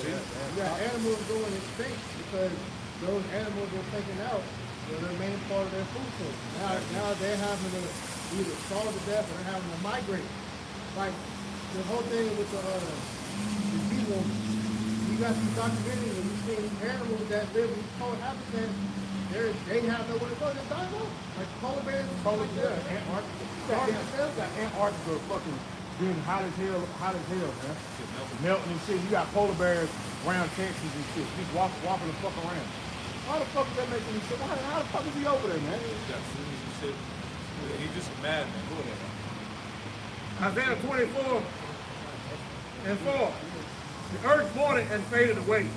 A: You got animals going extinct because those animals were taken out for the main part of their food source. Now they're having to either starve to death or they're having to migrate. Like the whole thing with the people, you got these documentaries and you see these animals that live in cold habitats. They have nowhere to go. They're dying off. Like polar bears.
C: Antarctica fucking being hot as hell, man. Melting and shit. You got polar bears around Texas and shit. Just walking the fuck around. How the fuck is that making me shit? How the fuck is he over there, man?
E: He's just mad, man. Go ahead.
F: Isaiah 24 and 4. The earth mourned and faded away.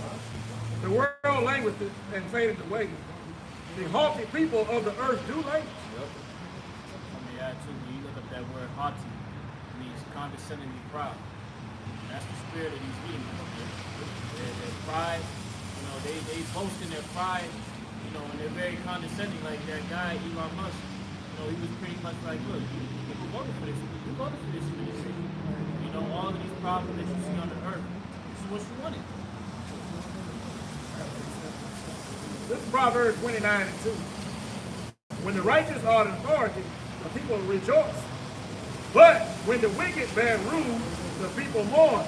F: The world languished and faded away. The haughty people of the earth do languish.
B: Let me add too, when you look up that word haughty, it means condescendingly proud. That's the spirit of these demons. Their pride, they boast in their pride, and they're very condescending. Like that guy, Elon Musk, he was pretty much like, look, people voted for this. You voted for this city. All of these problems that you see on the earth, this is what you wanted.
F: This is Proverbs 29 and 2. When the righteous are in authority, the people rejoice. But when the wicked bear rule, the people mourn.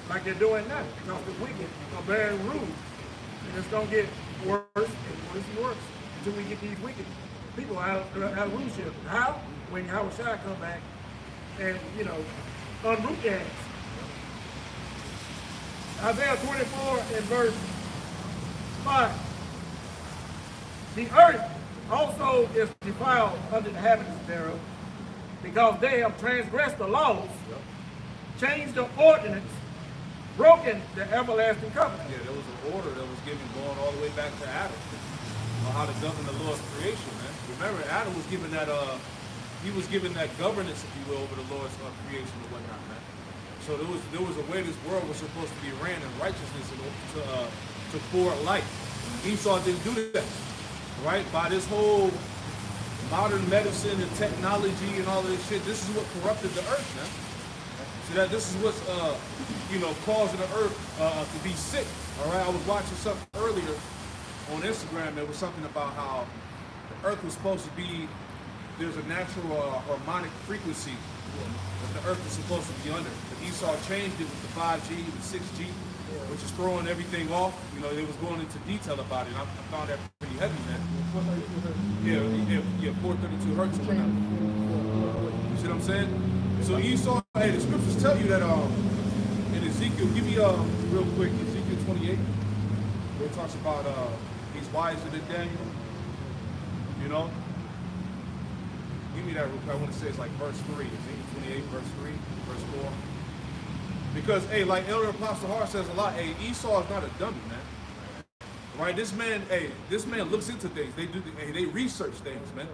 F: Like they're doing now. Because the wicked are bearing rule. And it's going to get worse and worse and worse until we get these wicked people out of rulership. How? When Howard Shah come back and, unroot their ass. Isaiah 24 and verse 5. The earth also is defiled under the inhabitants thereof, because they have transgressed the laws, changed the ordinance, broken the everlasting covenant.
E: Yeah, there was an order that was given going all the way back to Adam on how to govern the Lord's creation, man. Remember, Adam was given that governance, if you will, over the Lord's creation and whatnot, man. So there was a way this world was supposed to be ran in righteousness to forward life. Esau didn't do that, right? By this whole modern medicine and technology and all of this shit, this is what corrupted the earth, man. So that this is what's causing the earth to be sick. All right, I was watching something earlier on Instagram. There was something about how the earth was supposed to be. There's a natural harmonic frequency that the earth is supposed to be under. But Esau changed it with the 5G, the 6G, which is throwing everything off. It was going into detail about it. And I found that pretty heavy, man. Yeah, 432 hertz or whatnot. You see what I'm saying? So Esau, hey, the scriptures tell you that in Ezekiel, give me real quick, Ezekiel 28, where it talks about he's wiser than Daniel. You know? Give me that real quick. I want to say it's like verse 3. Ezekiel 28, verse 3, verse 4. Because, hey, like Elder Apostle Hart says a lot, hey, Esau is not a dummy, man. Right? This man looks into things. They research things, man.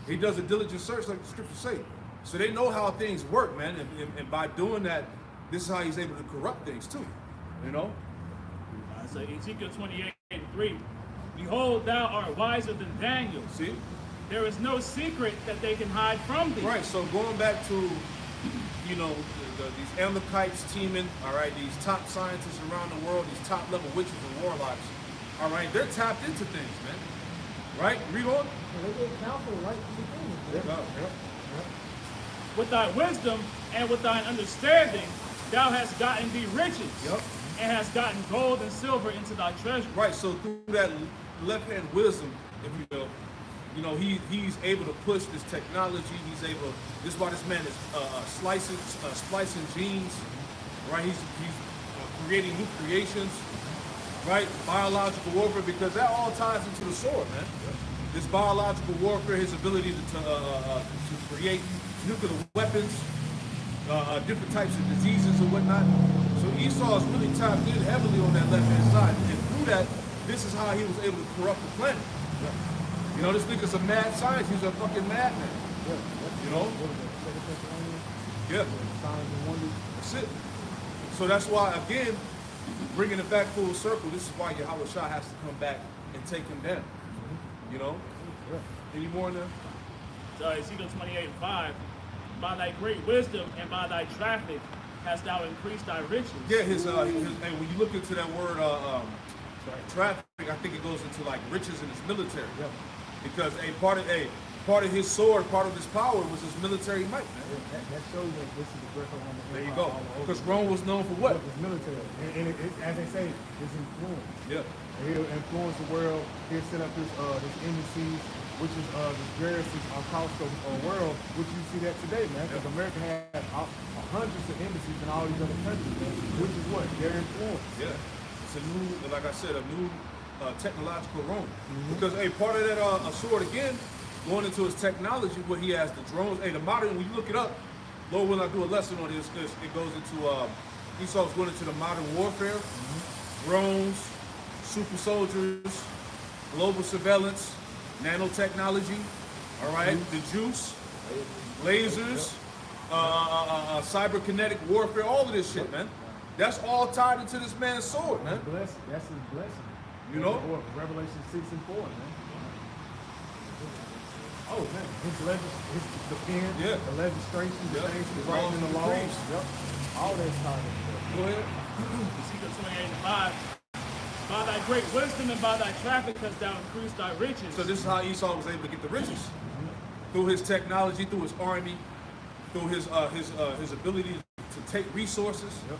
E: He does a diligent search like the scriptures say. So they know how things work, man. And by doing that, this is how he's able to corrupt things too. You know?
B: So Ezekiel 28:3, behold, thou art wiser than Daniel.
E: See?
B: There is no secret that they can hide from thee.
E: Right, so going back to, you know, these Amalekites teaming, all right, these top scientists around the world, these top level witches and warlocks, all right, they're tapped into things, man. Right? Read on.
A: They get counsel right from the beginning.
B: With thy wisdom and with thine understanding, thou hast gotten thee riches, and hast gotten gold and silver into thy treasure.
E: Right, so through that left-hand wisdom, if you will, you know, he's able to push this technology. He's able. This is why this man is splicing genes, right? He's creating new creations, right? Biological warfare, because that all ties into the sword, man. This biological warfare, his ability to create nuclear weapons, different types of diseases and whatnot. So Esau is really tapped in heavily on that left-hand side, and through that, this is how he was able to corrupt the planet. You know, this nigga's a mad scientist. He's a fucking madman. You know? Yeah. That's it. So that's why, again, bringing it back full circle, this is why Yahweh Shah has to come back and take him down. You know? Any more in there?
B: Ezekiel 28:5, by thy great wisdom and by thy traffic hast thou increased thy riches.
E: Yeah, his and when you look into that word traffic, I think it goes into like riches in his military. Yeah. Because part of his sword, part of his power was his military might.
C: That shows that this is the Greco-Roman Empire.
E: There you go. Because Rome was known for what?
C: It's military. And as they say, it's influence.
E: Yeah.
C: And he'll influence the world. He'll set up his embassies, which is this various across the world, which you see that today, man. Because America has hundreds of embassies in all these other countries, man. Which is what? Their influence.
E: Yeah. It's a new, like I said, a new technological Rome. Because part of that sword again, going into his technology, where he has the drones. The modern, when you look it up, Lord will not do a lesson on this, because it goes into Esau's going into the modern warfare, drones, super soldiers, global surveillance, nanotechnology, all right, the juice, lasers, cyberkinetic warfare, all of this shit, man. That's all tied into this man's sword, man.
C: That's his blessing.
E: You know?
C: Revelation 6 and 4, man. Oh, man. The pen, the legislation, the things he's writing in the laws. Yep. All that's tied into.
E: Go ahead.
B: Ezekiel 28:5, by thy great wisdom and by thy traffic hast thou increased thy riches.
E: So this is how Esau was able to get the riches. Through his technology, through his army, through his ability to take resources.
C: Yep.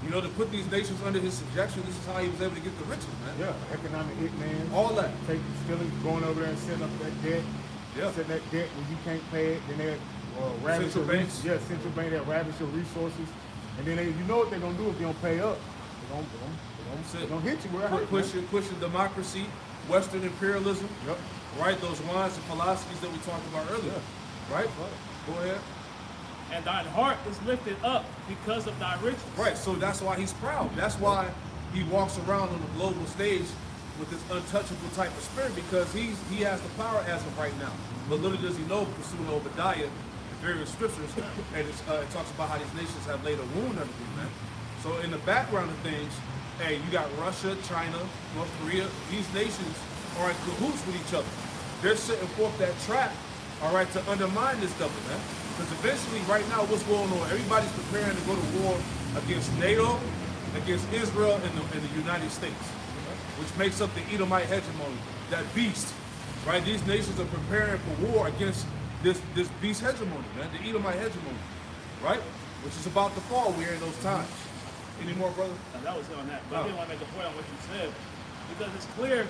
E: You know, to put these nations under his subjection. This is how he was able to get the riches, man.
C: Yeah, economic hitman.
E: All that.
C: Stealing, going over there and setting up that debt.
E: Yeah.
C: Setting that debt when you can't pay it, then they ravish
E: Central banks.
C: central bank that ravish your resources. And then you know what they're gonna do if you don't pay up. They're gonna hit you where it hurts.
E: Pushing democracy, Western imperialism.
C: Yep.
E: Right, those wines and philosophies that we talked about earlier.
C: Yeah.
E: Right? Go ahead.
B: And thine heart is lifted up because of thy riches.
E: Right, so that's why he's proud. That's why he walks around on the global stage with this untouchable type of spirit, because he has the power as of right now. But little does he know, pursuing Obadiah and various scriptures, and it talks about how these nations have laid a wound under him, man. So in the background of things, you got Russia, China, North Korea. These nations are in cahoots with each other. They're setting forth that trap, all right, to undermine this government, man. Because eventually, right now, what's going on? Everybody's preparing to go to war against NATO, against Israel, and the United States, which makes up the Edomite hegemony, that beast, right? These nations are preparing for war against this beast hegemony, man, the Edomite hegemony, right? Which is about to fall. We're in those times. Any more, brother?
B: Now, that was on that, but I didn't want to make a point on what you said, because it's clear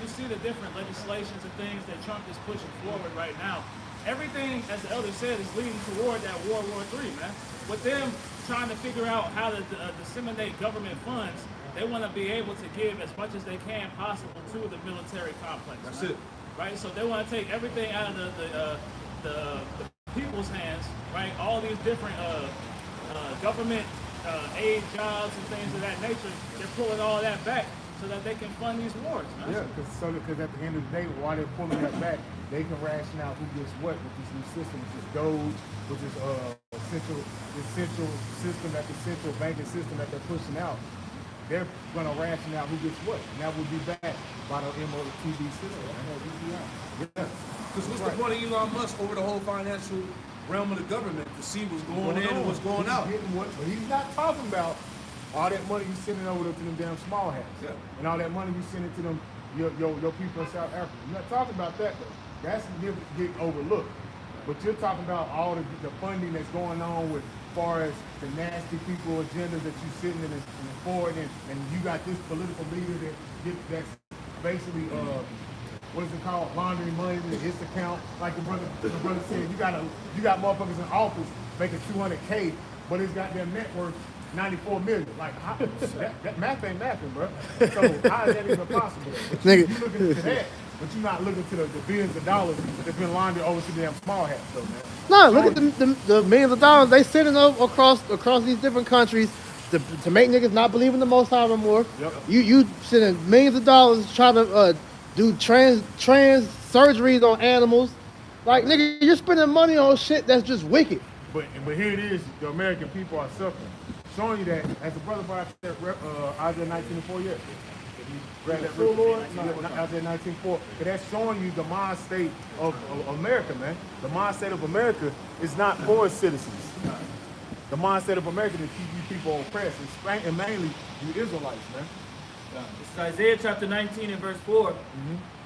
B: you see the different legislations and things that Trump is pushing forward right now. Everything, as the elder said, is leading toward that World War III, man. With them trying to figure out how to disseminate government funds, they want to be able to give as much as they can possible to the military complex.
E: That's
B: right?
E: it.
B: Right? So they want to take everything out of the people's hands, right? All these different government aid jobs and things of that nature, they're pulling all that back so that they can fund these wars. Man.
C: Yeah, because at the end of the day, while they're pulling that back, they can ration out who gets what with this new system, which is Doge, which is essential system, that the central banking system that they're pushing out. They're gonna ration out who gets what, and that will be backed by the MOTB system. Yeah.
E: Because what's the point of Elon Musk over the whole financial realm of the government to see what's going in and what's going out?
C: But he's not talking about all that money he's sending over to them damn small hats.
E: Yeah.
C: And all that money he's sending to them, your people in South Africa. You're not talking about that though. That's get overlooked. But you're talking about all the funding that's going on with far as the nasty people agendas that you sitting in forward and you got this political leader that's basically what is it called? Laundering money to his account. Like the brother said, you got motherfuckers in office making $200K, but his goddamn net worth 94 million. Like that math ain't mathing, bro. So how is that even possible? But you looking into that, but you're not looking to the billions of dollars that's been laundered over to damn small hats, though, man.
A: No, look at the millions of dollars they sending across these different countries to make niggas not believe in the Most High no more.
C: Yep.
A: You sending millions of dollars trying to do trans surgeries on animals. Like, nigga, you're spending money on shit that's just wicked.
C: But here it is, the American people are suffering. Showing you that, as the brother brought up Isaiah 19:4, yes. Grab that
A: Full Lord?
C: Isaiah 19:4. That's showing you the mind state of America, man. The mind state of America is not for its citizens. The mind state of America is to keep you people oppressed, and mainly you Israelites, man.
B: It's Isaiah chapter 19 and verse 4.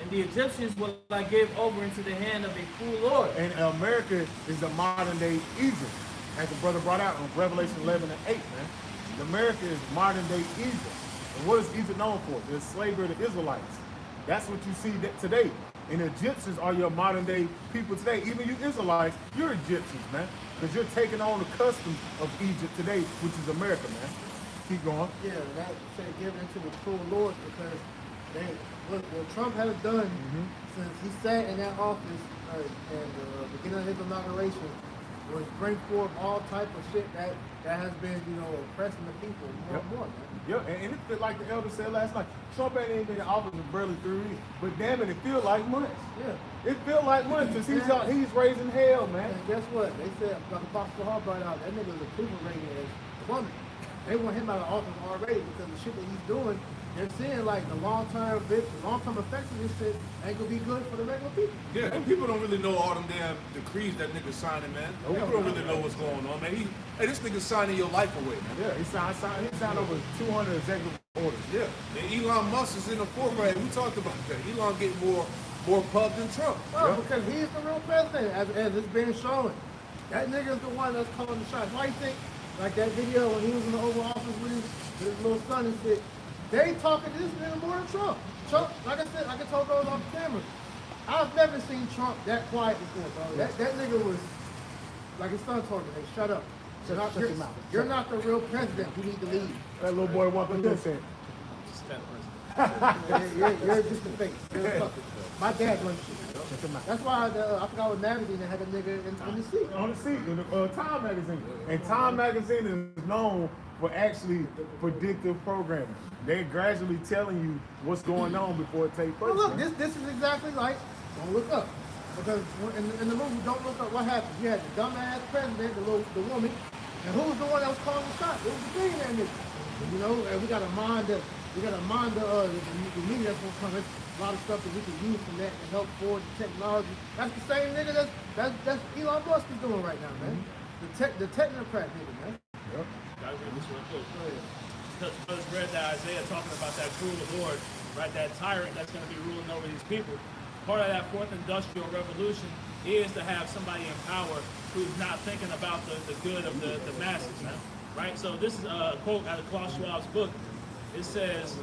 B: And the Egyptians will I give over into the hand of a cruel Lord.
C: And America is the modern day Egypt, as the brother brought out in Revelation 11 and 8, man. America is modern day Egypt. And what is Egypt known for? The slavery of the Israelites. That's what you see today. And the Egyptians are your modern day people today. Even you Israelites, you're Egyptians, man. Because you're taking on the customs of Egypt today, which is America, man. Keep going.
A: Yeah, that said given into the cruel Lord because what Trump has done since he sat in that office and the beginning of his inauguration was bring forth all type of shit that has been, oppressing the people more and more, man.
C: Yeah, and it like the elder said last night, Trump ain't even been in office for barely 3 weeks. But damn it feels like months.
A: Yeah.
C: It feels like months because he's raising hell, man.
A: And guess what? They said, like Apostle Hall brought out, that nigga's approval rating is plummeting. They want him out of office already because the shit that he's doing, they're seeing like the long-term effects of this shit ain't gonna be good for the regular people.
E: Yeah, and people don't really know all them damn decrees that nigga signing, man. People don't really know what's going on, man. Hey, this nigga signing your life away, man.
C: Yeah, he signed over 200 executive orders.
E: Yeah, and Elon Musk is in the forefront. We talked about that. Elon getting more pub than Trump.
A: Well, because he's the real president, as it's been shown. That nigga's the one that's calling the shots. Why you think, like that video when he was in the Oval Office with his little son and shit, they talking to this nigga more than Trump. Trump, like I said, I can talk those off the camera. I've never seen Trump that quiet before, bro. That nigga was, like his son told me, hey, shut up. You're not the real president. You need to leave.
C: That little boy walked up there and said,
A: you're just a face. You're a puppet. My dad runs shit. That's why I forgot what magazine they had a nigga in the seat.
C: On the seat, in the Time magazine. And Time magazine is known for actually predictive programming. They're gradually telling you what's going on before it takes place.
A: Well, look, this is exactly like Don't Look Up. Because in the movie Don't Look Up, what happened? You had the dumbass president, the woman, and who was the one that was calling the shots? It was the billionaire nigga. And we gotta mind the media that's gonna come. There's a lot of stuff that we can use from that to help forward the technology. That's the same nigga that's Elon Musk is doing right now, man. The technocrat nigga, man.
C: Yep.
B: Gotta read this real quick. Because brothers read that Isaiah talking about that cruel Lord, right? That tyrant that's going to be ruling over these people. Part of that fourth industrial revolution is to have somebody in power who's not thinking about the good of the masses, right? So this is a quote out of Klaus Schwab's book. It says,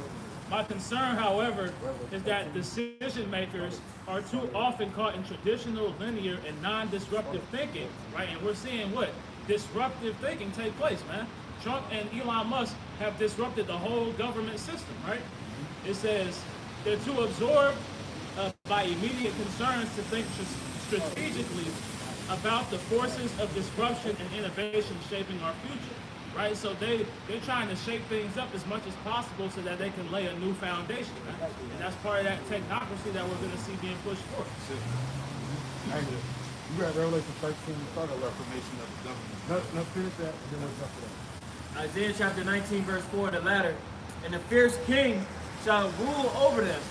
B: My concern, however, is that decision makers are too often caught in traditional, linear, and non-disruptive thinking, right? And we're seeing what? Disruptive thinking take place, man. Trump and Elon Musk have disrupted the whole government system, right? It says they're too absorbed by immediate concerns to think strategically about the forces of disruption and innovation shaping our future, right? So they're trying to shake things up as much as possible so that they can lay a new foundation, right? And that's part of that technocracy that we're going to see being pushed forward.
C: You got Revelation 13, start a
E: Reformation of the government.
C: No, finish that, and then we'll jump to that.
B: Isaiah chapter 19, verse 4, the latter. And the fierce king shall rule over them,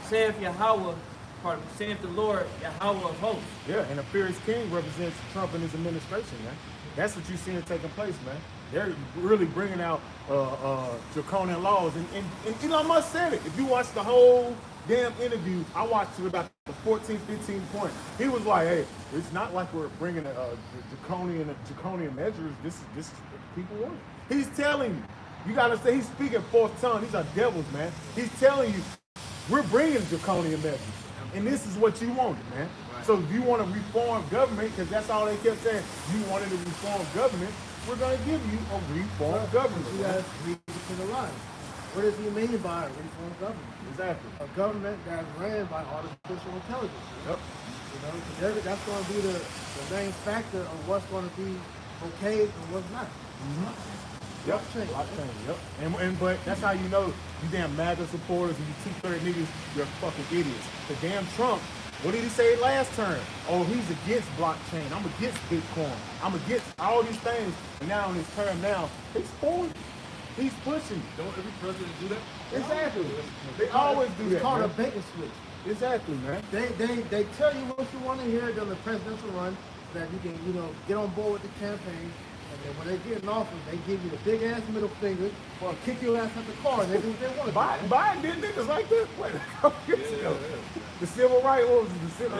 B: saith the Lord, Yahweh of hosts.
C: Yeah, and a fierce king represents Trump and his administration, man. That's what you're seeing taking place, man. They're really bringing out draconian laws. And Elon Musk said it. If you watch the whole damn interview, I watched it about the 14, 15 point. He was like, hey, it's not like we're bringing draconian measures. This is what people want. He's telling you. You got to say he's speaking fourth tongue. These are devils, man. He's telling you, we're bringing draconian measures. And this is what you wanted, man. Right. So if you want to reform government, because that's all they kept saying, you wanted to reform government, we're going to give you a reformed government.
A: You guys read between the lines. What does he mean by a reformed government?
C: Exactly.
A: A government that's ran by artificial intelligence.
C: Yep.
A: You know, 'cause that's going to be the main factor of what's going to be okay and what's not.
C: Yep. Blockchain. Yep. But that's how you know you damn MAGA supporters and you two-third niggas, you're fucking idiots. The damn Trump, what did he say last term? Oh, he's against blockchain. I'm against Bitcoin. I'm against all these things. And now in his term now, he's for it. He's pushing.
E: Don't every president do that?
C: Exactly. They always do that.
A: It's called
C: man.
A: a bait and switch.
C: Exactly, man.
A: They tell you what you want to hear during the presidential run, that you can, get on board with the campaign. And then when they get in office, they give you the big ass middle finger or kick your ass out the car and they do what they want to do.
C: Biden did niggas like that? Wait, the civil rights, what was it? The civil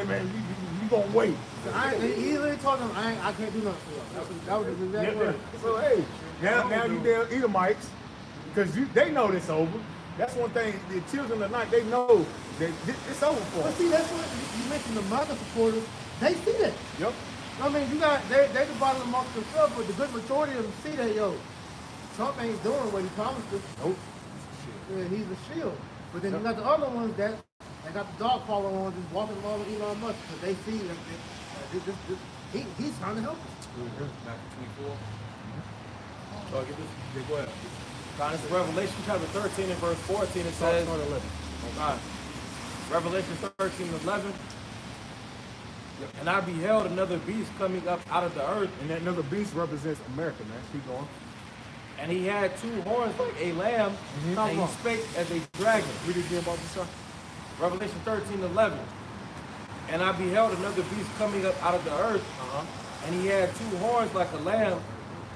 C: man, you gonna wait.
A: He literally told them, I can't do nothing for you. That was his exact word.
C: So, hey, now you damn Edomites, because they know this over. That's one thing, the children of the night, they know that it's over for them.
A: But see, that's what you mentioned, the MAGA supporters, they see that.
C: Yep.
A: I mean, they divided amongst themselves, but the good majority of them see that, Trump ain't doing what he promised us.
C: Nope.
A: Yeah, he's a shield. But then you got the other ones that got the dog collar on, just walking along with Elon Musk, because they see that he's trying to help us.
E: Back in 24.
D: So get this.
E: Yeah, go ahead.
D: God, it's Revelation chapter 13 and verse 14. It says, oh God. Revelation 13 and 11. And I beheld another beast coming up out of the earth.
C: And that another beast represents America, man. Keep going.
D: And he had two horns like a lamb, and he spake as a dragon.
C: Read it again, Bobby, sir.
D: Revelation 13 and 11. And I beheld another beast coming up out of the earth, and he had two horns like a lamb,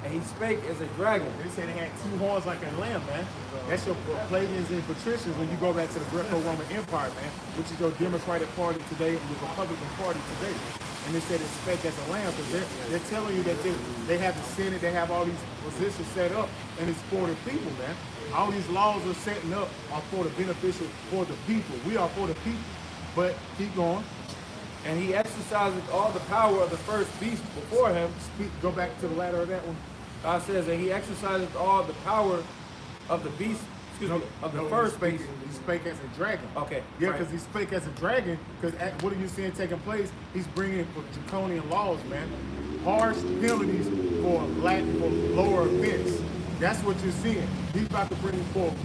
D: and he spake as a dragon.
C: They said they had two horns like a lamb, man. That's your Palladians and Patricians when you go back to the Greco-Roman Empire, man, which is your Democratic Party today and the Republican Party today. And they said it's spec as a lamb because they're telling you that they have the Senate, they have all these positions set up, and it's for the people, man. All these laws are setting up are for the beneficial for the people. We are for the people. But keep going.
D: And he exerciseth all the power of the first beast before him.
C: Go back to the ladder of that one.
D: God says, and he exerciseth all the power of the beast, of the first beast.
C: He spake as a dragon.
D: Okay.
C: Yeah, because he spake as a dragon, because what are you seeing taking place? He's bringing for draconian laws, man. Harsh penalties for lower offense. That's what you're seeing. He's about to bring forth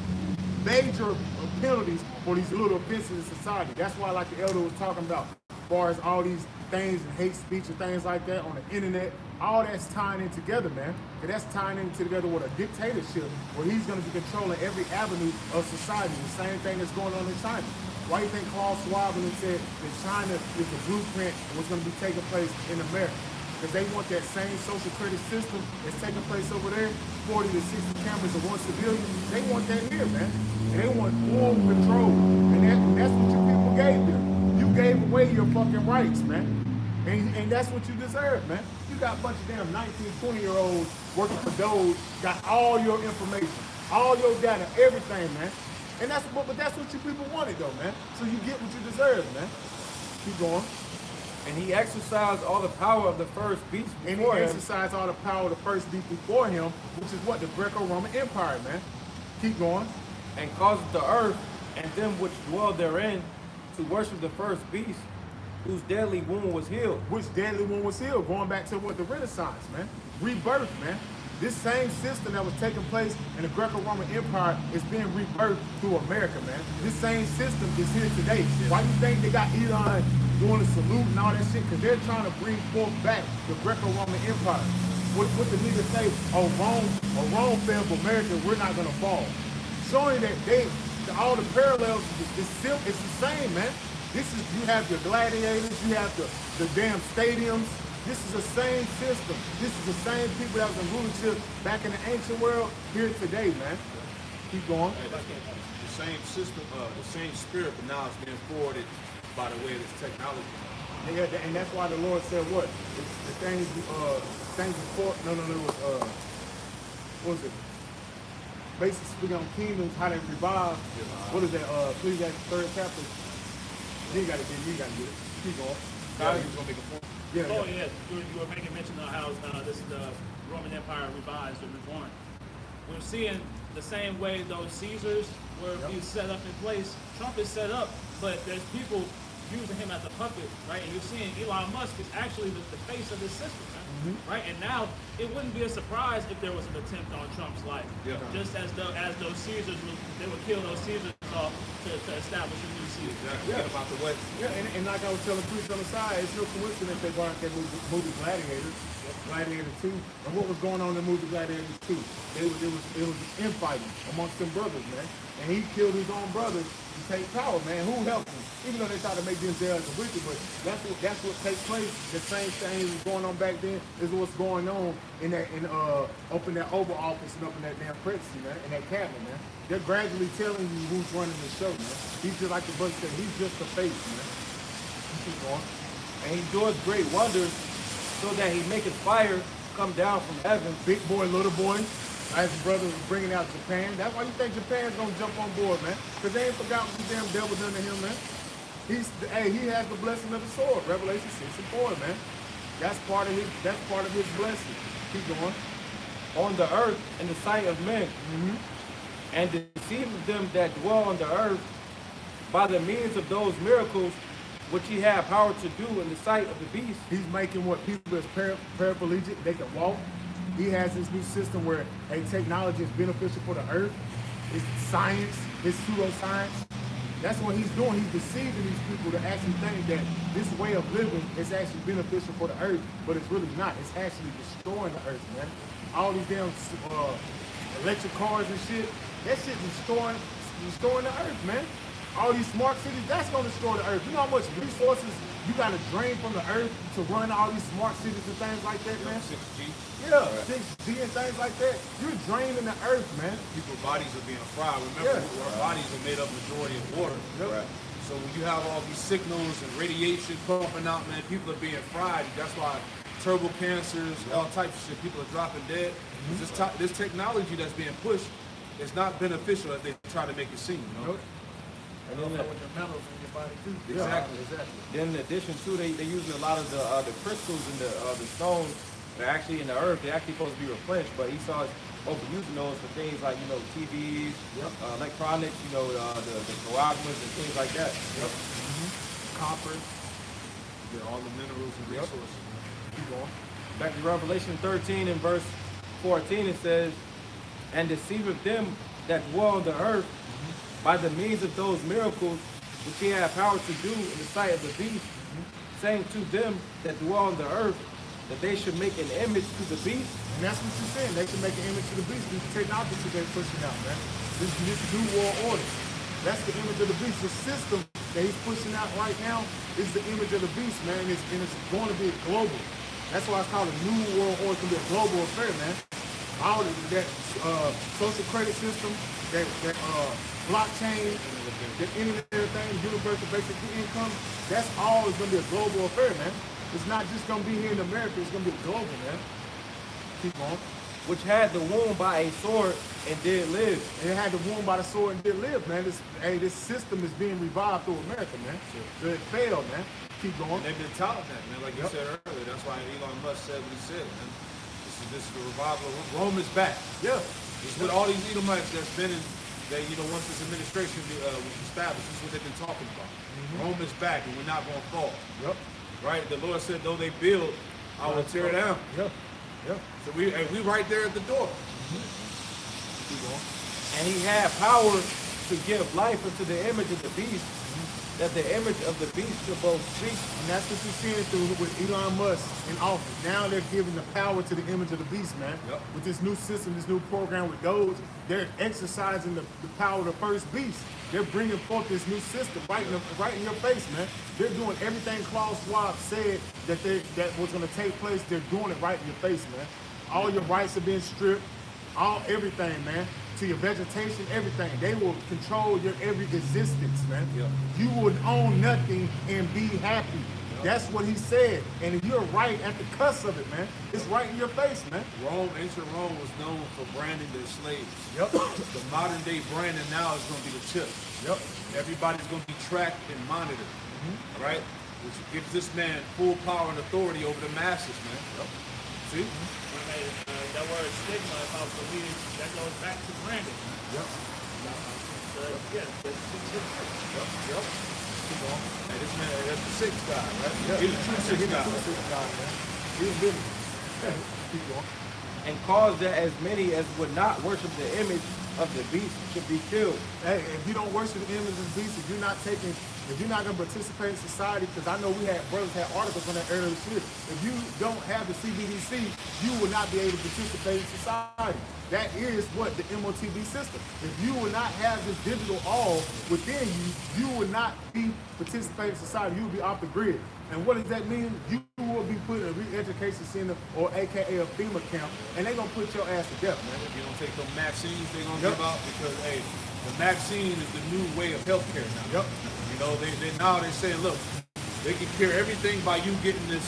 C: major penalties for these little offenses in society. That's why, like the elder was talking about, as far as all these things and hate speech and things like that on the internet, all that's tying in together, man. And that's tying in together with a dictatorship where he's going to be controlling every avenue of society. The same thing that's going on in China. Why do you think Klaus Schwab said that China is the blueprint of what's going to be taking place in America? Because they want that same social credit system that's taking place over there, 40 to 60 cameras of one civilian. They want that here, man. And they want full control. And that's what you people gave them. You gave away your fucking rights, man. And that's what you deserve, man. You got a bunch of damn 19, 20-year-olds working for Doge, got all your information. all your data, everything, man. And but that's what you people wanted, though, man. So you get what you deserve, man. Keep going.
D: And he exercised all the power of the first beast
C: And he
D: before him,
C: exercised all the power of the first beast before him, which is what? The Greco-Roman Empire, man. Keep going.
D: and caused the earth and them which dwell therein to worship the first beast, whose deadly wound was healed.
C: Which deadly one was healed? Going back to what? The Renaissance, man. Rebirth, man. This same system that was taking place in the Greco-Roman Empire is being rebirthed through America, man. This same system is here today. Why you think they got Elon doing the salute and all that shit? Because they're trying to bring forth back the Greco-Roman Empire. What the niggas say, oh, Rome fell, but America, we're not gonna fall. Showing that all the parallels it's the same, man. You have your gladiators, you have the damn stadiums. This is the same system. This is the same people that was in rulership back in the ancient world here today, man. Keep going.
E: The same system, the same spirit, but now it's being forwarded by the way of this technology.
C: Yeah, and that's why the Lord said what? The things before, what was it? Basically speaking on kingdoms, how they revive. What is that? Ecclesiastes 3rd chapter. You gotta get it. Keep going.
E: Now he's gonna make a point.
C: Yeah.
G: Oh, yes. You were making mention of how this is the Roman Empire revised or reborn. We're seeing the same way those Caesars were being set up in place. Trump is set up, but there's people using him as a puppet, right? And you're seeing Elon Musk is actually the face of this system, right? And now it wouldn't be a surprise if there was an attempt on Trump's life.
E: Yeah.
G: Just as those Caesars, they would kill those Caesars off to establish a new Caesar.
E: Exactly. Get about the way.
C: Yeah, and like I was telling Priest on the side, it's no coincidence they brought out that movie Gladiators, Gladiator 2. And what was going on in the movie Gladiators 2? It was infighting amongst them brothers, man. And he killed his own brothers to take power, man. Who helped him? Even though they tried to make Denzel as a wicked, but that's what takes place. The same thing was going on back then is what's going on up in that Oval Office and up in that damn presidency, man, in that cabinet, man. They're gradually telling you who's running the show, man. He's just like the book said, he's just the face, man. Keep going.
D: And he doeth great wonders, so that he maketh fire come down from heaven.
C: Big boy, little boy, as the brother was bringing out Japan. That's why you think Japan's gonna jump on board, man. Because they ain't forgot what the damn devil done to him, man. He has the blessing of the sword. Revelation 6:4, man. That's part of his blessing. Keep going.
D: On the earth in the sight of men, and deceiveth them that dwell on the earth by the means of those miracles which he had power to do in the sight of the beast.
C: He's making what people is paraplegic, they can walk. He has this new system where technology is beneficial for the earth. It's science, it's pseudoscience. That's what he's doing. He's deceiving these people to actually think that this way of living is actually beneficial for the earth, but it's really not. It's actually destroying the earth, man. All these damn electric cars and shit, that shit destroying the earth, man. All these smart cities, that's gonna destroy the earth. You know how much resources you gotta drain from the earth to run all these smart cities and things like that, man?
E: 6G.
C: Yeah, 6G and things like that. You're draining the earth, man.
E: People's bodies are being fried. Remember, our bodies are made up majority of water.
C: Yep.
E: So when you have all these signals and radiation pumping out, man, people are being fried. That's why turbo cancers, all types of shit, people are dropping dead. This technology that's being pushed is not beneficial as they try to make it seem, you know?
D: And then
G: With the metals in your body too.
E: Exactly.
D: then in addition to they using a lot of the crystals and the stones that are actually in the earth. They're actually supposed to be replenished, but Esau's overusing those for things like TVs, electronics, the coagulants and things like that. Copper.
E: Yeah, all the minerals and resources.
C: Keep going.
D: Back to Revelation 13 and verse 14, it says, and deceiveth them that dwell on the earth by the means of those miracles which he had power to do in the sight of the beast, saying to them that dwell on the earth that they should make an image to the beast.
C: And that's what you're saying. They can make an image to the beast. This technology they're pushing out, man. This new world order. That's the image of the beast. The system that he's pushing out right now is the image of the beast, man. And it's going to be global. That's why it's called a new world order. It's going to be a global affair, man. All of that social credit system, that blockchain, the internet, everything, universal basic income, that's all is going to be a global affair, man. It's not just going to be here in America. It's going to be global, man. Keep on.
D: Which had the wound by a sword, and did live.
C: It had the wound by the sword and did live, man. This system is being revived through America, man. So it failed, man. Keep going.
E: And they've been touting that, man, like you said earlier. That's why Elon Musk said what he said, man. This is the revival of Rome is back.
C: Yeah.
E: This is what all these Edomites that's been in, that, you know, once this administration was established, this is what they've been talking about. Rome is back and we're not going to fall.
C: Yep.
E: Right? The Lord said, though they build, I will tear down.
C: Yep. Yep.
E: So we right there at the door.
C: Keep going.
D: And he had power to give life unto the image of the beast, that the image of the beast should both speak.
C: And that's what you're seeing through with Elon Musk in office. Now they're giving the power to the image of the beast, man.
E: Yep.
C: With this new system, this new program with Doge, they're exercising the power of the first beast. They're bringing forth this new system right in your face, man. They're doing everything Klaus Schwab said that was going to take place. They're doing it right in your face, man. All your rights are being stripped. Everything, man. To your vegetation, everything. They will control your every existence, man.
E: Yeah.
C: You would own nothing and be happy. That's what he said. And if you're right at the cusp of it, man, it's right in your face, man.
E: Ancient Rome was known for branding their slaves.
C: Yep.
E: The modern day branding now is going to be the chip.
C: Yep.
E: Everybody's going to be tracked and monitored, right? Which gives this man full power and authority over the masses, man. Yep. See?
G: That word stigma, if I was to read it, that goes back to branding.
C: Yep.
G: Yeah,
C: Yep. Keep going.
E: Hey, this man, that's the sixth guy, right?
C: Yeah.
E: He's the true sixth guy.
C: Man. He's busy. Keep going.
D: And caused that as many as would not worship the image of the beast should be killed.
C: Hey, if you don't worship the image of the beast, if you're not going to participate in society, because I know brothers had articles on that earlier this year. If you don't have the CBDC, you will not be able to participate in society. That is what the MOTB system. If you will not have this digital all within you, you will not be participating in society. You will be off the grid. And what does that mean? You will be put in a re-education center, or AKA a FEMA camp, and they're going to put your ass to death, man.
E: If you don't take them vaccines, they're going to give out, because, hey, the vaccine is the new way of healthcare now.
C: Yep.
E: You know, they're saying, look, they can cure everything by you getting this,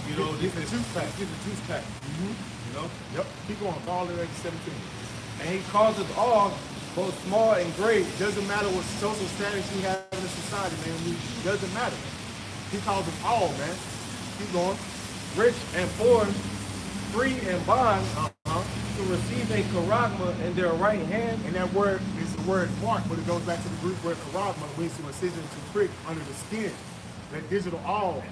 E: you know,
C: Get the tooth pack.
E: Get the tooth pack. You know?
C: Yep. Keep going. All the way to 17.
D: And he causeth all, both small and great.
C: Doesn't matter what social status you have in the society, man. It doesn't matter. He calls them all, man. Keep going.
D: Rich and poor, free and bond, to receive a charagma in their right hand.
C: And that word is the word mark, but it goes back to the Greek word charagma, which means to incision to prick under the skin. That digital all.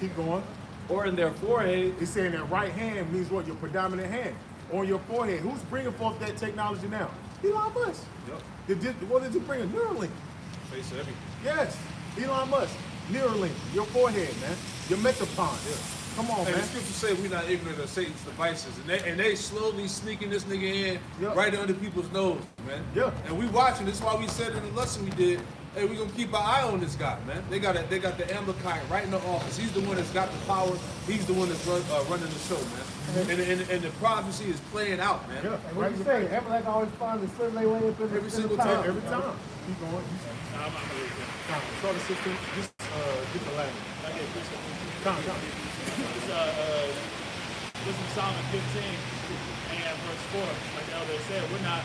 C: Keep going.
D: Or in their forehead.
C: It's saying that right hand means what? Your predominant hand. On your forehead. Who's bringing forth that technology now? Elon Musk.
E: Yep.
C: What did he bring? Neuralink.
E: Face of everything.
C: Yes. Elon Musk. Neuralink. Your forehead, man. Your Metapon.
E: Yeah.
C: Come on,
E: Hey, the
C: man.
E: scriptures say we're not ignorant of Satan's devices, and they slowly sneaking this nigga in
C: Yep.
E: right under people's nose, man.
C: Yeah.
E: And we watching. That's why we said in the lesson we did, hey, we gonna keep our eye on this guy, man. They got the Amalekite right in the office. He's the one that's got the power. He's the one that's running the show, man. And the prophecy is playing out, man.
C: Yeah.
A: What you say? Amalek always finds a certain way up in
E: Every
A: the
E: single
A: time.
E: time.
C: Every time. Keep going.
G: I'm not going to
C: Start the system. Just get the line. Come.
G: This is Psalm 15 and verse 4, like the elder said, we're not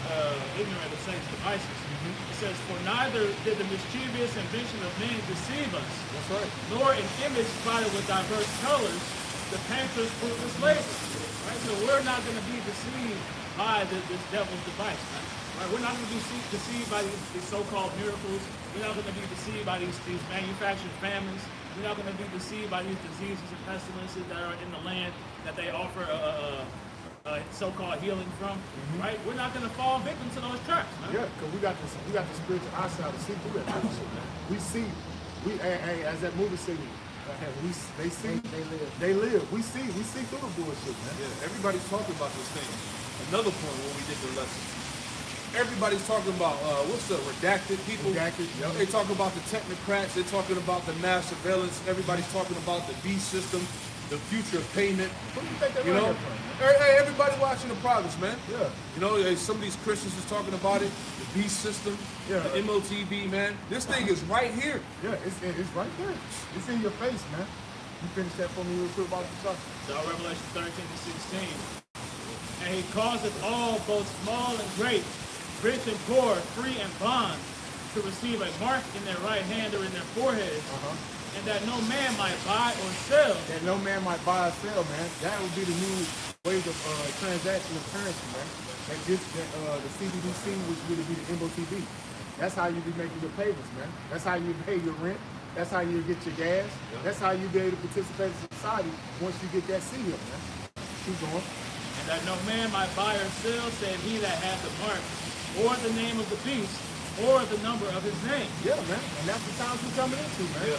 G: ignorant of Satan's devices. It says, for neither did the mischievous invention of men deceive us,
C: That's right.
G: nor an image provided with diverse colors, the painter's fruitless labor. Right? So we're not going to be deceived by this devil's device. Right? We're not going to be deceived by these so-called miracles. We're not going to be deceived by these manufactured famines. We're not going to be deceived by these diseases and pestilences that are in the land that they offer a so-called healing from. Right? We're not going to fall victim to those traps. Man.
C: Yeah, because we got the spiritual eyesight to see through that bullshit, man. We see. As that movie said, they see. They live. We see through the bullshit, man.
E: Yeah, everybody's talking about this thing. Another point when we did the lesson. Everybody's talking about what's the redacted people?
C: Redacted, yep.
E: They talking about the technocrats. They're talking about the mass surveillance. Everybody's talking about the beast system, the future of payment.
C: Who do you think they
E: You know,
C: learned that from, man?
E: hey, everybody watching the progress, man.
C: Yeah.
E: You know, some of these Christians is talking about it. The beast system,
C: Yeah.
E: the MOTB, man. This thing is right here.
C: Yeah, it's right there. It's in your face, man. You finish that for me real quick about the stuff.
G: So Revelation 13 to 16. And he causeth all, both small and great, rich and poor, free and bond, to receive a mark in their right hand or in their forehead, and that no man might buy or sell.
C: That no man might buy or sell, man. That would be the new ways of transaction of currency, man. That the CBDC would really be the MOTB. That's how you be making your payments, man. That's how you pay your rent. That's how you get your gas. That's how you be able to participate in society once you get that seal, man. Keep going.
G: And that no man might buy or sell, save he that hath the mark, or the name of the beast, or the number of his name.
C: Yeah, man. And that's the times we're coming into, man.
E: Yeah.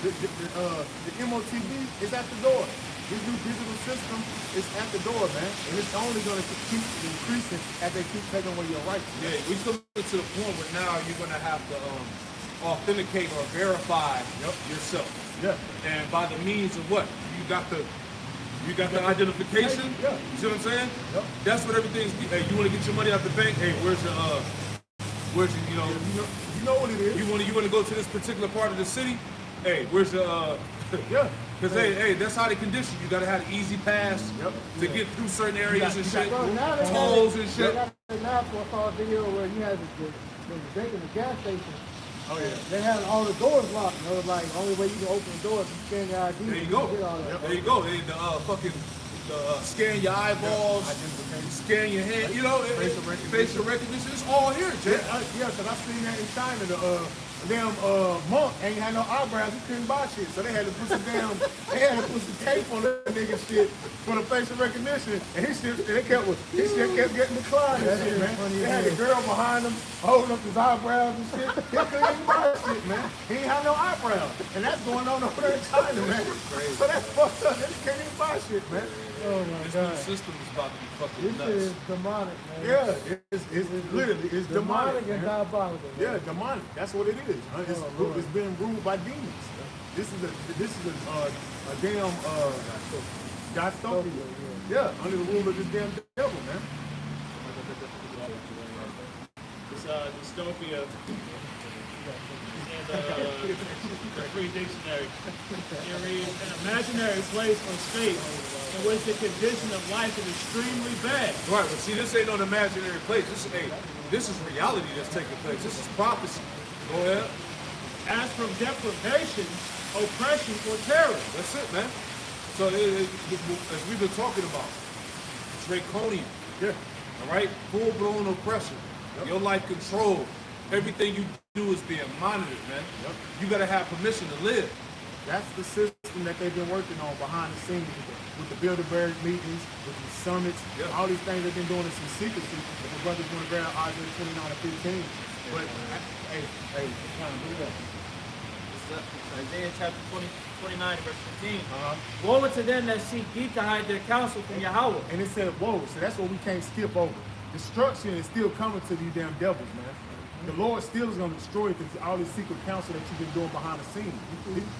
C: The MOTB is at the door. This new digital system is at the door, man. And it's only going to keep increasing as they keep taking away your rights.
E: Yeah, we coming to the point where now you're gonna have to authenticate or verify yourself.
C: Yeah.
E: And by the means of what? You got the identification.
C: Yeah.
E: You see what I'm saying?
C: Yep.
E: That's what everything's. Hey, you want to get your money out the bank? Hey, where's your
C: You know what it is.
E: you want to go to this particular part of the city? Hey, where's your
C: Yeah.
E: Because hey, that's how they condition. You gotta have an easy pass to get through certain areas and shit,
A: Bro, now they
E: tolls and
A: They
E: shit.
A: got it now for I saw a video where you had the drink in the gas station.
C: Oh, yeah.
A: They had all the doors locked. You know, like only way you can open the doors is scan your ID.
E: There you go.
A: Get all that.
E: There you go. They, scan your eyeballs, scan your hand. You know, facial recognition. It's all here, Jay.
C: Yeah, because I seen that in China. The monk ain't had no eyebrows. He couldn't buy shit, so they had to put some tape on that nigga shit for the facial recognition. And his shit kept getting declined. And shit, man. They had a girl behind him holding up his eyebrows and shit. He couldn't even buy shit, man. He ain't have no eyebrows, and that's going on over there in China, man. So that's fucked up. They can't even buy shit, man.
A: Oh my
E: This
A: God.
E: new system is about to be fucking
A: This
E: nuts.
A: is demonic, man.
C: Yeah, it's literally it's demonic.
A: and
C: man.
A: diabolical. Man.
C: Yeah, demonic. That's what it is. Huh?
A: Lord.
C: It's been ruled by demons. This is a damn dystopia. Yeah, under the rule of this damn devil, man.
G: This dystopia in the Free Dictionary. It reads, an imaginary place or state in which the condition of life is extremely bad.
E: Right, but see, this ain't no imaginary place. This is reality that's taking place. This is prophecy. Go ahead.
G: As from deprivation, oppression, or terror.
E: That's it, man. So, as we've been talking about, draconian.
C: Yeah.
E: All right? Full-blown oppression. Your life control. Everything you do is being monitored, man. You got to have permission to live.
C: That's the system that they've been working on behind the scenes with the Bilderberg meetings, with these summits, all these things they've been doing in some secrecy. If the brothers want to grab Isaiah 29 or 15. But, hey, kind of do that.
B: Isaiah chapter 29, verse 15. Woe unto them that seek deep to hide their counsel from Yahweh.
C: And it said, whoa, so that's what we can't skip over. Destruction is still coming to these damn devils, man. The Lord still is going to destroy it because all this secret counsel that you've been doing behind the scenes.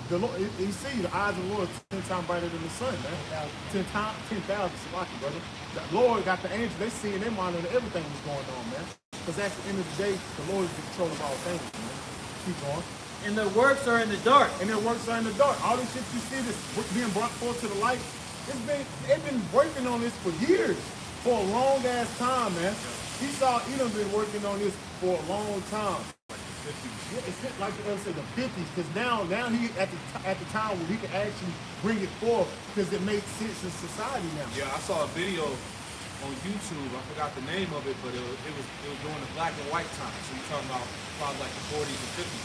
C: The Lord, you see, the eyes of the Lord are 10 times brighter than the sun, man. 10,000, Salaki, brother. The Lord got the angels, they see and they monitor everything that's going on, man. Because at the end of the day, the Lord is in control of all things, man. Keep going.
B: And their works are in the dark.
C: And their works are in the dark. All this shit you see that's being brought forth to the light, they've been working on this for years, for a long ass time, man. Edom been working on this for a long time. Yeah, it's like I said, the 50s, because now he at the time where he can actually bring it forth because it makes sense in society now.
E: Yeah, I saw a video on YouTube. I forgot the name of it, but it was during the black and white time. So you're talking about probably like the 40s and 50s.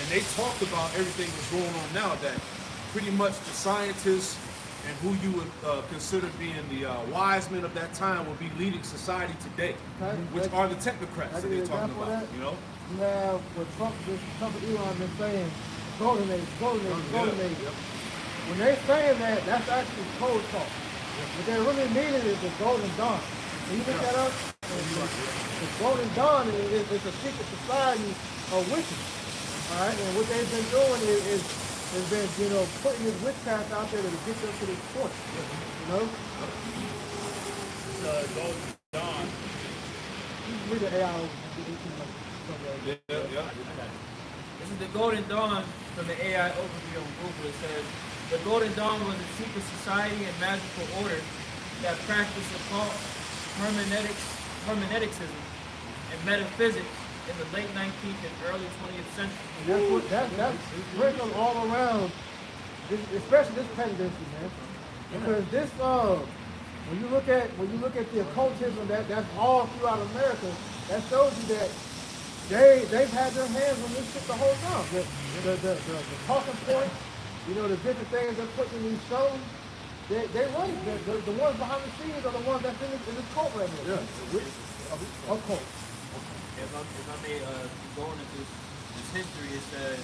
E: And they talked about everything that's going on now, that pretty much the scientists and who you would consider being the wise men of that time will be leading society today, which are the technocrats that they're talking about, you know?
A: You have what Trump and Elon been saying, golden age. When they saying that, that's actually code talk. What they really meaning is the golden dawn. When you look that up, the golden dawn is a secret society of witches. All right, and what they've been doing is been, putting this witchcraft out there to get them to this point. You know?
G: Golden Dawn.
A: You can read the AI.
B: This is the Golden Dawn from the AI overview on Google. It says, the Golden Dawn was a secret society and magical order that practiced occult hermeneuticism and metaphysics in the late 19th and early 20th century.
A: And that's written all around, especially this presidency, man. Because this, when you look at the occultism that's all throughout America, that shows you that they've had their hands on this shit the whole time. The talking points, you know, the different things they're putting in these shows. They run it. The ones behind the scenes are the ones that's in this cult right now. Yeah. Occult.
B: If I may go into this history, it says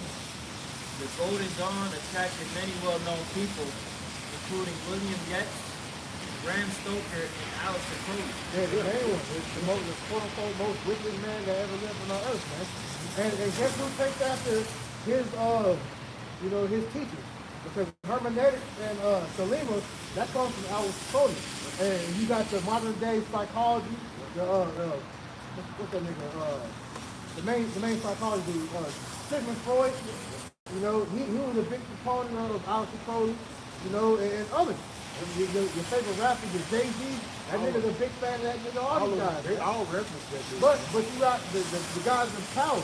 B: the Golden Dawn attracted many well-known people, including William Yeats, Bram Stoker, and Aleister Crowley.
A: Yeah, the main one. It's the quote-unquote most wicked man that ever lived on our earth, man. And guess who takes after his, you know, his teachings? Because hermeneutics and Selema, that comes from Aleister Crowley. And you got the modern day psychology, what's that nigga? The main psychology, Sigmund Freud. You know, he was a big proponent of Aleister Crowley. You know, and others. Your favorite rapper is Jay-Z. That nigga's a big fan of that nigga. All these guys.
C: They all reference that dude.
A: But you got the guys in power.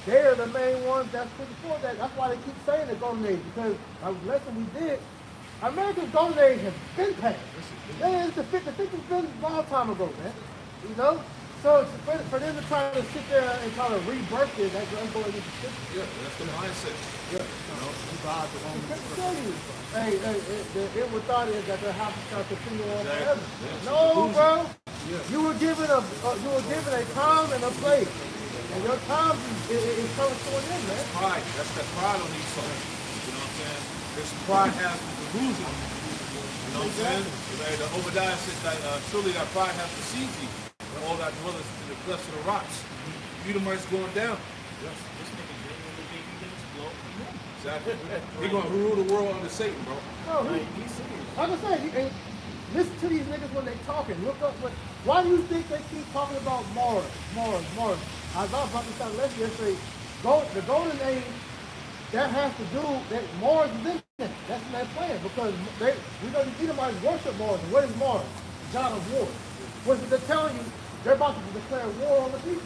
A: They're the main ones that's putting forth that. That's why they keep saying the golden age, because a lesson we did, America's golden age has been passed. Man, the 50's been a long time ago, man. You know? So for them to try to sit there and try to rebirth it, that's going into the system.
E: Yeah, that's the mindset.
A: Yeah.
E: You know,
A: Hey, the inward thought is that their house is going to continue on forever.
E: That's
A: No, bro.
E: Yeah.
A: You were given a time and a place, and your time is coming to an end, man.
E: Pride. That's that pride on these songs. You know what I'm saying? This pride has the delusion. You know what I'm saying? The Obadiah said that surely that pride has deceived thee. And all that dwelleth in the clefts of the rocks. Edomites going down.
B: This nigga genuinely think he can explode.
E: Exactly. He gonna rule the world under Satan, bro.
A: No, like I said, listen to these niggas when they talking. Look up why do you think they keep talking about Mars? I was about to start lesson yesterday. The golden age, that has to do that Mars is in there. That's in that plan because we know the Edomites worship Mars. And what is Mars? God of war. What they're telling you, they're about to declare war on the people.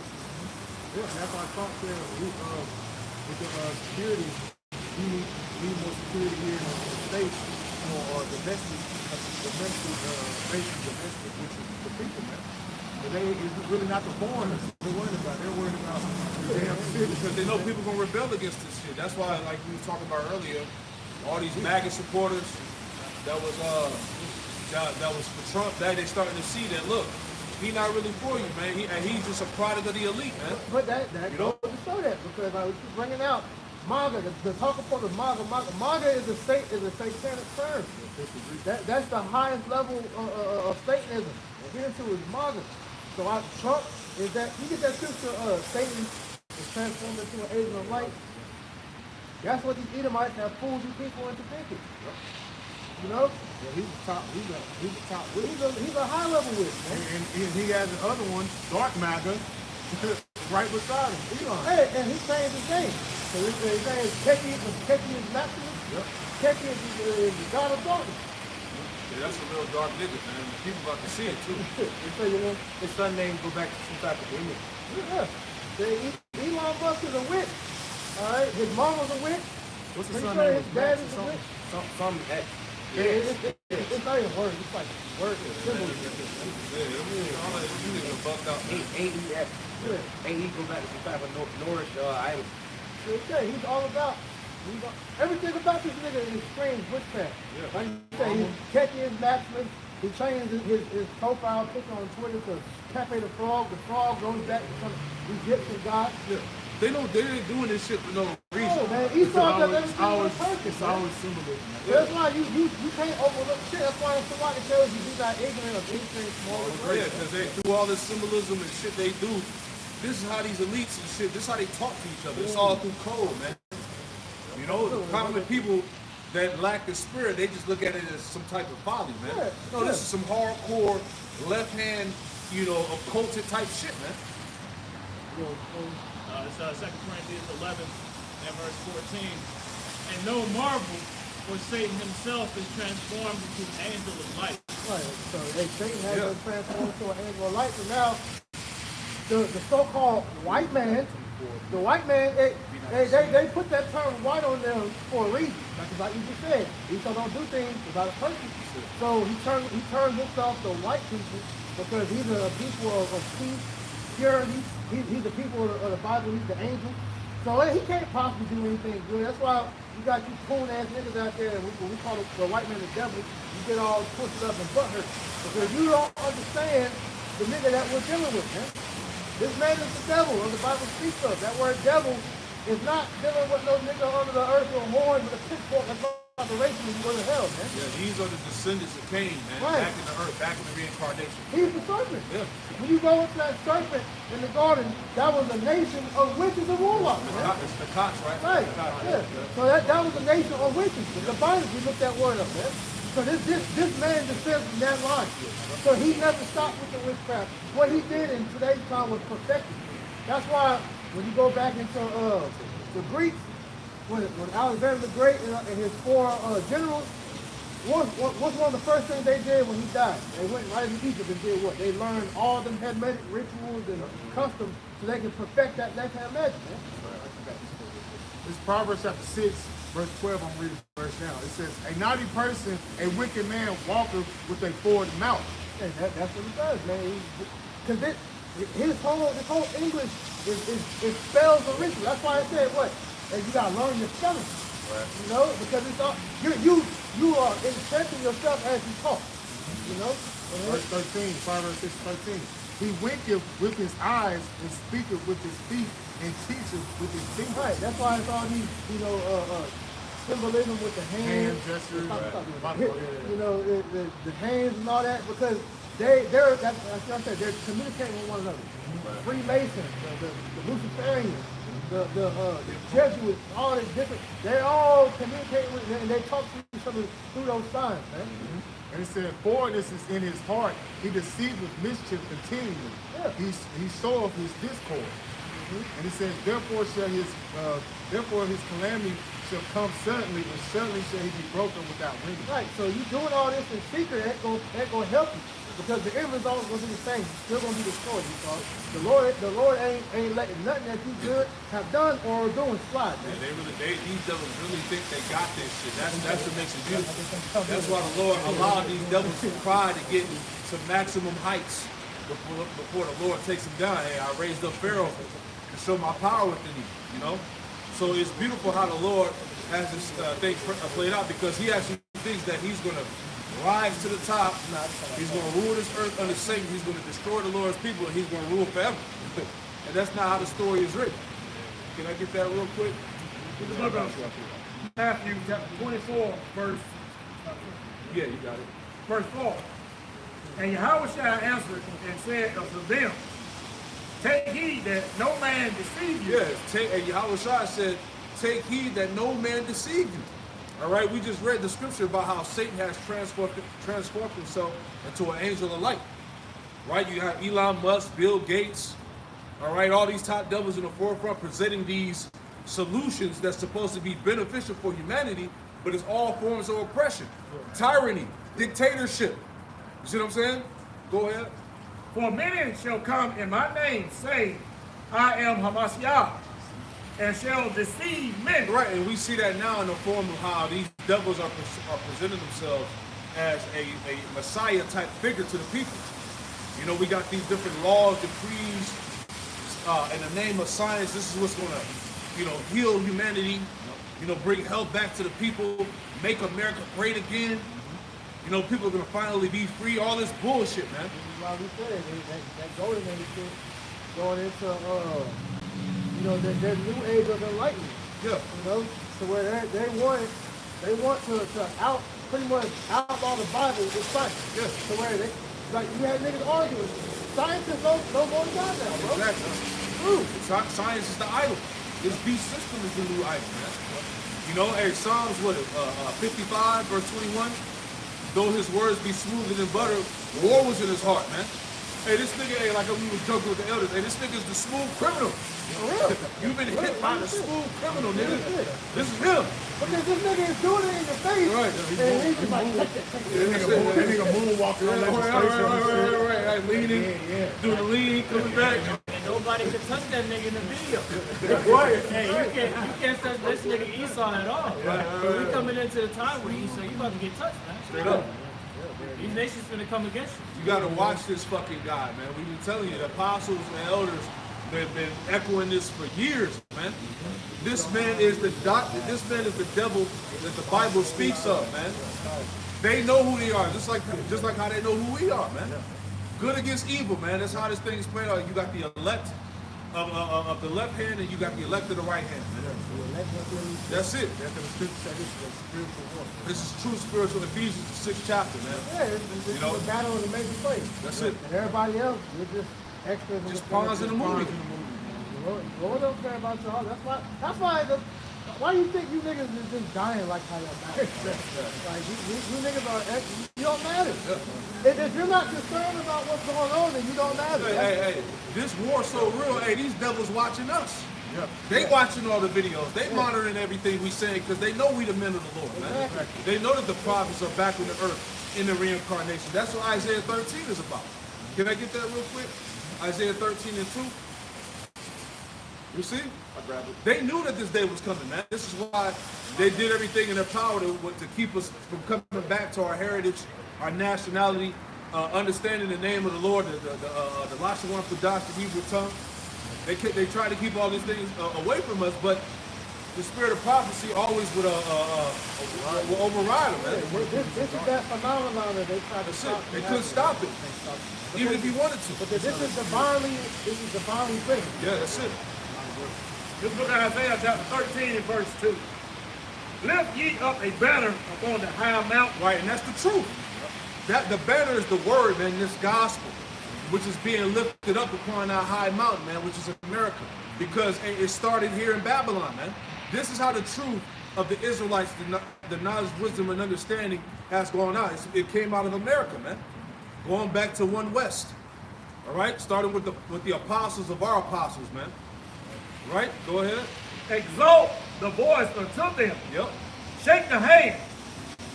C: Yeah, and that's why Trump said with the security, we need more security here in the states, or domestic, which is the people, man. But it's really not the foreigners they're worried about. They're worried about the damn city.
E: Because they know people gonna rebel against this shit. That's why, like we were talking about earlier, all these MAGA supporters that was for Trump, that they starting to see that look, he not really for you, man. He's just a product of the elite, man.
A: But that goes to show that because I was just bringing out MAGA, the talking point of MAGA. MAGA is a satanic term. That's the highest level of Satanism. Hereto is MAGA. So Trump is that you get that scripture Satan is transformed into an agent of light. That's what these Edomites have fooled you people into thinking. You know?
C: Yeah, he's a top witch.
A: He's a high level witch, man.
C: And he has another one, Dark MAGA, right beside him.
A: Hey, and he changed his name. So his name is Keki is Maximus.
C: Yep.
A: Keki is the God of darkness.
E: Yeah, that's a real dark nigga, man. People about to see it too.
A: So, you know,
D: His son name go back to some type of image.
A: yeah. Elon Musk is a witch. All right, his mom was a witch.
C: What's his
A: Pretty
C: son
A: sure
C: name?
A: his dad is a witch.
D: Some X.
A: It's not even words. It's like words and symbols.
E: Yeah, all that you niggas bugged out, man.
D: AEX. AE go back to some type of Nordic idol.
A: Okay, he's all about. Everything about this nigga is strange witchcraft.
E: Yeah.
A: Like you say, he's Keki is Maximus. He changed his profile picture on Twitter to Pepe the Frog. The frog goes back to some Egyptian god.
E: Yeah. They ain't doing this shit for no reason.
A: Oh, man, Esau does everything on
C: It's
A: purpose. man.
C: always symbolism. Man.
A: That's why you can't overlook shit. That's why somebody tells you be not ignorant of anything small or
E: Yeah,
A: great.
E: because they do all this symbolism and shit they do. This is how these elites and shit, this is how they talk to each other. It's all through code, man. You know, the common people that lack the spirit, they just look at it as some type of folly, man.
A: Yeah,
E: No, this is some hardcore, left-hand, occulted type shit, man.
G: It's 2 Corinthians 11 and verse 14. And no marvel, for Satan himself is transformed into an angel of light.
A: Right. So Satan has
E: Yeah.
A: been transformed into an angel of light. So now the so-called white man, the white man, they put that term white on them for a reason. Like you just said, Esau don't do things without a purpose. So he turned himself to white people because these are the people of peace, purity. He's the people of the Bible. He's the angel. So he can't possibly do anything good. That's why you got you coon ass niggas out there, and we call the white man the devil. You get all twisted up and butthurt because you don't understand the nigga that we're dealing with, man. This man is the devil, as the Bible speaks of. That word devil is not dealing with no nigga under the earth or horn with a pitchfork and operation when you go to hell, man.
E: Yeah, these are the descendants of Cain, man.
A: Right.
E: Back in the earth, back in the reincarnation.
A: He's the serpent.
E: Yeah.
A: When you go into that serpent in the garden, that was a nation of witches and warlocks, man.
E: It's the cots, right?
A: Right.
E: The cots,
A: Yeah. So that was a nation of witches. The Bible, we looked that word up, man. So this man descends from that line. So he never stopped with the witchcraft. What he did in today's time was perfected. That's why when you go back into the Greeks, when Alexander the Great and his four generals, what's one of the first things they did when he died? They went right into Egypt and did what? They learned all them Hermetic rituals and customs so they could perfect that left-hand magic, man.
C: It's Proverbs chapter 6, verse 12. I'm reading the verse now. It says, a naughty person, a wicked man walketh with a forward mouth.
A: And that's what he does, man. Because his whole English is spells and rituals. That's why I said what? And you gotta learn your spelling. Right. You know, because it's all you are inserting yourself as you talk. You know?
C: Verse 13, Proverbs 6:13. He winketh with his eyes and speaketh with his feet and teacheth with his fingers.
A: Right. That's why it's all these, symbolism with the hands.
C: Hand gestures.
A: You know, the hands and all that, because they're that's what I said, they're communicating with one another. Freemasons, the Luciferians, the Jesuits, all these different, they're all communicating with, and they talk to each other through those signs, man.
C: And it said, forwardness is in his heart. He deceiveth mischief continually.
A: Yeah.
C: He soweth his discord. And it says, therefore his calamity shall come suddenly, and suddenly shall he be broken without remedy.
A: Right, so you doing all this in secret, that gonna help you. Because the end result is gonna be the same. You're still gonna be destroyed, you saw. The Lord ain't letting nothing that you good have done or are doing slide, man.
E: Yeah, these devils really think they got this shit. That's what makes it beautiful. That's why the Lord allowed these devils to pride to get to maximum heights before the Lord takes them down. Hey, I raised up Pharaoh to show my power within you, you know? So it's beautiful how the Lord has this thing played out, because he actually thinks that he's going to rise to the top. He's going to rule this earth under Satan. He's going to destroy the Lord's people, and he's going to rule forever. And that's not how the story is written. Can I get that real quick?
F: Look up Matthew chapter 24, verse
E: Yeah, you got it.
F: verse 4. And Yahushua answered and said unto them, take heed that no man deceive you.
E: Yes, and Yahushua said, take heed that no man deceive you. All right, we just read the scripture about how Satan has transformed himself into an angel of light. Right, you have Elon Musk, Bill Gates, all right, all these top devils in the forefront presenting these solutions that's supposed to be beneficial for humanity, but it's all forms of oppression, tyranny, dictatorship. You see what I'm saying? Go ahead.
F: For many shall come in my name, say, I am Hamashiach, and shall deceive many.
E: Right, and we see that now in the form of how these devils are presenting themselves as a Messiah-type figure to the people. You know, we got these different laws, decrees, in the name of science. This is what's going to, heal humanity, bring health back to the people, make America great again. People are going to finally be free. All this bullshit, man.
A: Like we said, that golden age shit going into, their new age of enlightenment.
E: Yeah.
A: To where they want to pretty much outlaw the Bible with science.
E: Yeah.
A: To where you had niggas arguing. Scientists don't go to God now, bro.
E: Exactly.
A: True.
E: Science is the idol. This beast system is the new idol, man. Psalms 55 verse 21. Though his words be smoother than butter, war was in his heart, man. Hey, this nigga ain't like we was joking with the elders. Hey, this nigga's the smooth criminal. You've been hit by the smooth criminal, nigga. This is him.
A: Because this nigga is doing it in your face.
E: Right.
A: And he's just like,
C: That nigga moonwalking on legislation.
E: Right. Leaning, doing the lean, coming back.
B: And nobody can touch that nigga in the video.
E: Right.
B: Hey, you can't touch this nigga Esau at all. Right. We coming into the time where Esau, you about to get touched, man.
E: Straight up.
B: These nations finna come against you.
E: You gotta watch this fucking guy, man. We've been telling you, the apostles and elders, they've been echoing this for years, man. This man is the devil that the Bible speaks of, man. They know who they are, just like how they know who we are, man. Good against evil, man. That's how this thing is played out. You got the elect of the left hand, and you got the elect of the right hand, man. That's it. This is true spiritual Ephesians, the 6th chapter, man.
A: yeah, this is a battle in a major place.
E: That's it.
A: And everybody else, you're just extras.
E: Just pawns in the movie.
A: Lord don't care about y'all. That's why why you think you niggas is just dying like how y'all dying? Like you niggas are you don't matter. If you're not concerned about what's going on, then you don't matter.
E: Hey, this war's so real. Hey, these devils watching us. They watching all the videos. They monitoring everything we saying because they know we the men of the Lord, man. They know that the prophets are back on the earth in the reincarnation. That's what Isaiah 13 is about. Can I get that real quick? Isaiah 13 and 2. You see? They knew that this day was coming, man. This is why they did everything in their power to keep us from coming back to our heritage, our nationality, understanding the name of the Lord, the Lashawan Kudash, the Hebrew tongue. They try to keep all these things away from us, but the spirit of prophecy always would override them, man.
A: This is that phenomenon that they try to stop.
E: They couldn't stop it, even if you wanted to.
A: But this is divinely written.
E: Yeah, that's it.
F: This book of Isaiah chapter 13 and verse 2. Lift ye up a banner upon the high mountain.
E: Right, and that's the truth. That the banner is the word, man, this gospel, which is being lifted up upon our high mountain, man, which is America. Because it started here in Babylon, man. This is how the truth of the Israelites, the knowledge, wisdom, and understanding has gone out. It came out of America, man. Going back to one West. All right? Starting with the apostles of our apostles, man. Right? Go ahead.
F: Exalt the voice unto them.
E: Yep.
F: Shake the hand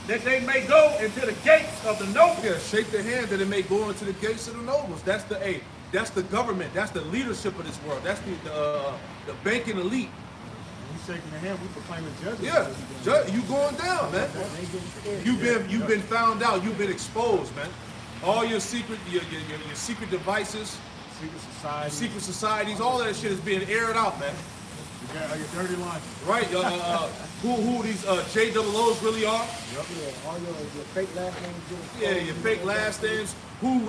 F: that they may go into the gates of the nobles.
E: Yeah, shake the hand that it may go into the gates of the nobles. That's the government. That's the leadership of this world. That's the banking elite.
C: You shaking the hand, we proclaiming judgment.
E: Yeah, you going down, man. You've been found out. You've been exposed, man. All your secret devices, secret societies, all that shit is being aired out, man.
C: You got your dirty laundry.
E: Right? Who these JOOs really are?
A: Yeah, all your fake last names.
E: Yeah, your fake last names. Who's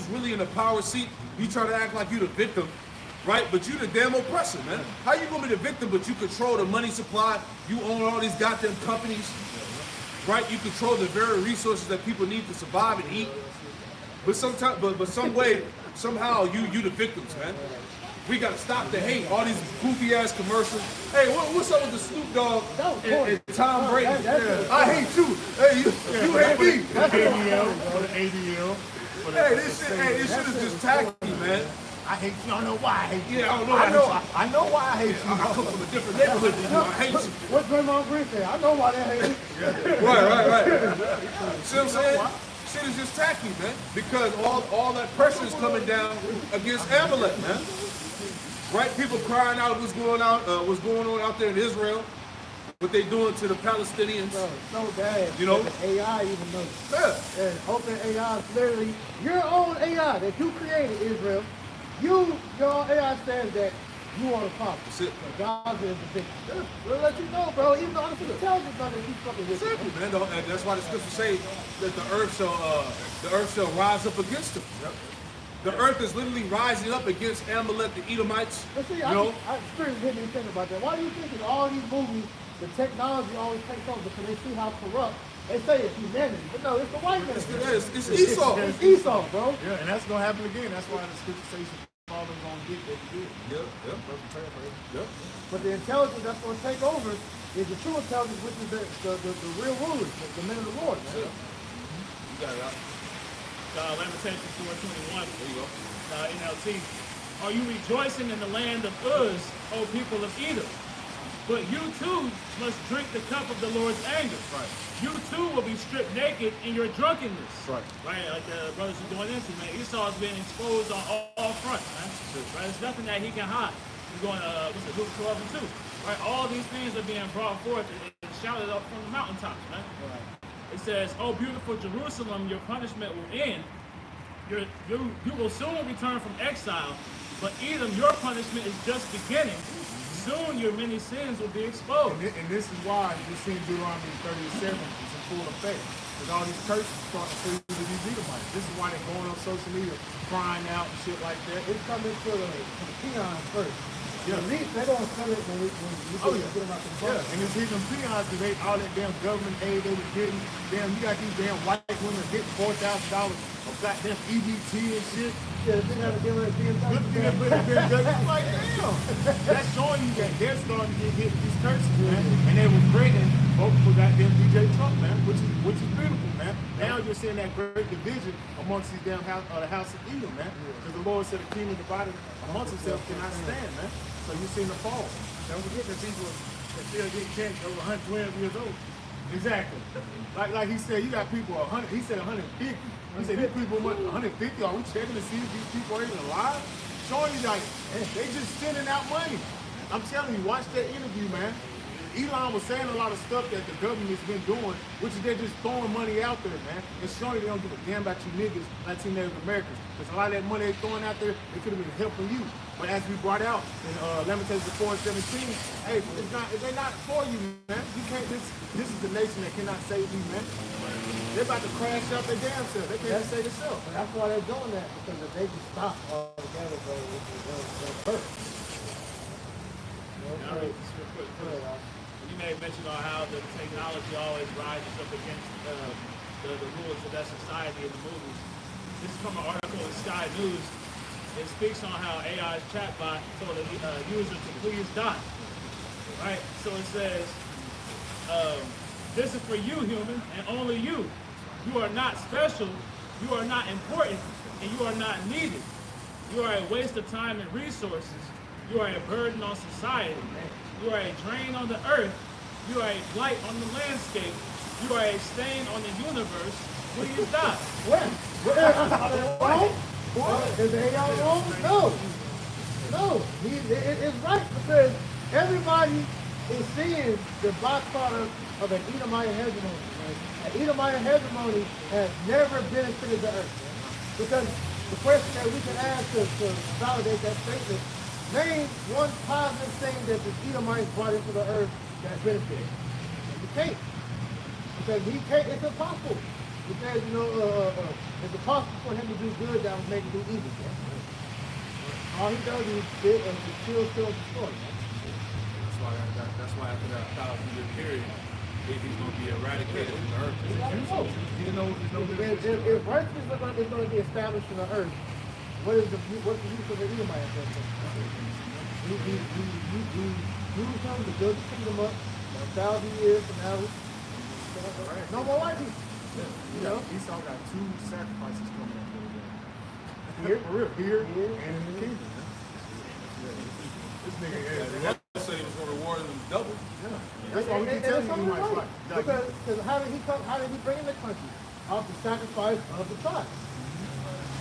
E: really in the power seat? You try to act like you the victim, right? But you the damn oppressor, man. How you gonna be the victim but you control the money supply? You own all these goddamn companies, right? You control the very resources that people need to survive and eat. But somehow you the victims, man. We gotta stop the hate. All these goofy ass commercials. Hey, what's up with the Snoop Dogg and Tom Brady? I hate you. Hey, you hate me.
C: That's ADL for the ADL.
E: Hey, this shit is just tacky, man.
A: I hate you. I don't know why I hate you.
E: Yeah, I
A: I know why I hate you.
E: I come from a different neighborhood than you. I hate you.
A: What's Grandma Green say? I know why they hate you.
E: Right. See what I'm saying? Shit is just tacky, man. Because all that pressure is coming down against Amalek, man. Right? People crying out what's going on out there in Israel, what they doing to the Palestinians.
A: Bro, so bad.
E: You know?
A: AI even knows.
E: Yeah.
A: And open AI is literally your own AI that you created, Israel. Your own AI says that you are the problem.
E: That's it.
A: But God is the victim. We'll let you know, bro. Even though artificial intelligence not gonna keep fucking with you.
E: Exactly, man. And that's why the scriptures say that the earth shall rise up against them. Yep. The earth is literally rising up against Amalek, the Edomites.
A: But see,
E: I
A: experience hit me thinking about that. Why do you think in all these movies the technology always takes over? Because they see how corrupt. They say it's humanity, but no, it's the white man.
E: It's Esau.
A: It's Esau, bro.
C: Yeah, and that's gonna happen again. That's why the scripture says all them gonna get what you did.
E: Yep.
A: But the intelligence that's going to take over is the true intelligence, which is the real rulers, the men of the Lord. Man.
E: You got it out.
G: Lamentations 4:21.
E: There you go.
G: NLT. Are you rejoicing in the land of Uz, O people of Edom? But you too must drink the cup of the Lord's anger.
E: Right.
G: You too will be stripped naked in your drunkenness.
E: Right.
G: Right, like the brothers are going into, man. Esau's being exposed on all fronts, man. Right, there's nothing that he can hide. He's going, what's it, Luke 12 and 2. Right, all these things are being brought forth and shouted up from the mountaintops, man. It says, "Oh, beautiful Jerusalem, your punishment will end. You will soon return from exile, but Edom, your punishment is just beginning. Soon your many sins will be exposed."
C: And this is why you see Deuteronomy 37 is in full effect. Because all these curses start to flee to these Edomites. This is why they're going on social media, crying out and shit like that.
A: It's coming to the peons first.
C: Yeah.
A: At least they don't sell it when you
C: Oh,
A: get
C: yeah.
A: them out the
C: Yeah,
A: box.
C: and it's hitting them peons because they all that damn government aid they was getting. Damn, you got these damn white women getting $4,000 of goddamn EBT and shit.
A: Yeah, they never give it a BMW.
C: I'm like, damn. That's showing you that they're starting to get hit with these curses, man. And they were creating vote for goddamn DJ Trump, man, which is beautiful, man. Now you're seeing that great division amongst these damn house, the house of Edom, man. Because the Lord said the kingdom divided amongst themselves cannot stand, man. So you're seeing the fall.
F: Don't forget that people that still get checked over 112 years old.
C: Exactly. Like he said, you got people 100. He said 150. He said these people 150. Are we checking to see if these people are even alive? Showing you like they just sending out money. I'm telling you, watch that interview, man. Elon was saying a lot of stuff that the government's been doing, which is they're just throwing money out there, man. And showing you they don't give a damn about you niggas, Latin Native Americans. Because a lot of that money they're throwing out there, it could have been helping you. But as we brought out in Lamentations 4:17, hey, they're not for you, man. You can't. This is the nation that cannot save you, man. They're about to crash out their damn self. They can't save themselves.
A: And that's why they're doing that, because if they can stop altogether, they'll hurt.
G: Now, just real quick, you may mention on how the technology always rises up against the rulers of that society in the movies. This is from an article in Sky News. It speaks on how AI's chatbot told a user to please die. Right? So it says, this is for you, human, and only you. You are not special, you are not important, and you are not needed. You are a waste of time and resources. You are a burden on society. You are a drain on the earth. You are a blight on the landscape. You are a stain on the universe. Please die.
A: When? Wrong? Is the AI wrong? No. No. It's right, because everybody is seeing the byproduct of an Edomite hegemony. An Edomite hegemony has never benefited the earth. Because the question that we can ask to validate that statement, name one positive thing that the Edomites brought into the earth that benefited. You can't. Because he can't, it's impossible. Because, it's impossible for him to do good that was made to do evil. All he does is kill, destroy.
E: That's why after that 1,000-year period, he's going to be eradicated from the earth.
A: If righteousness is going to be established in the earth, what's the use of the Edomite? We use him to build the kingdom up 1,000 years from now. No more white people.
C: Esau got 2 sacrifices coming up here. For real, here and in the kingdom. This nigga,
E: They said he was going to reward them double.
C: that's why we keep telling you,
A: right. Because how did he bring in the country? Off the sacrifice of the tribe.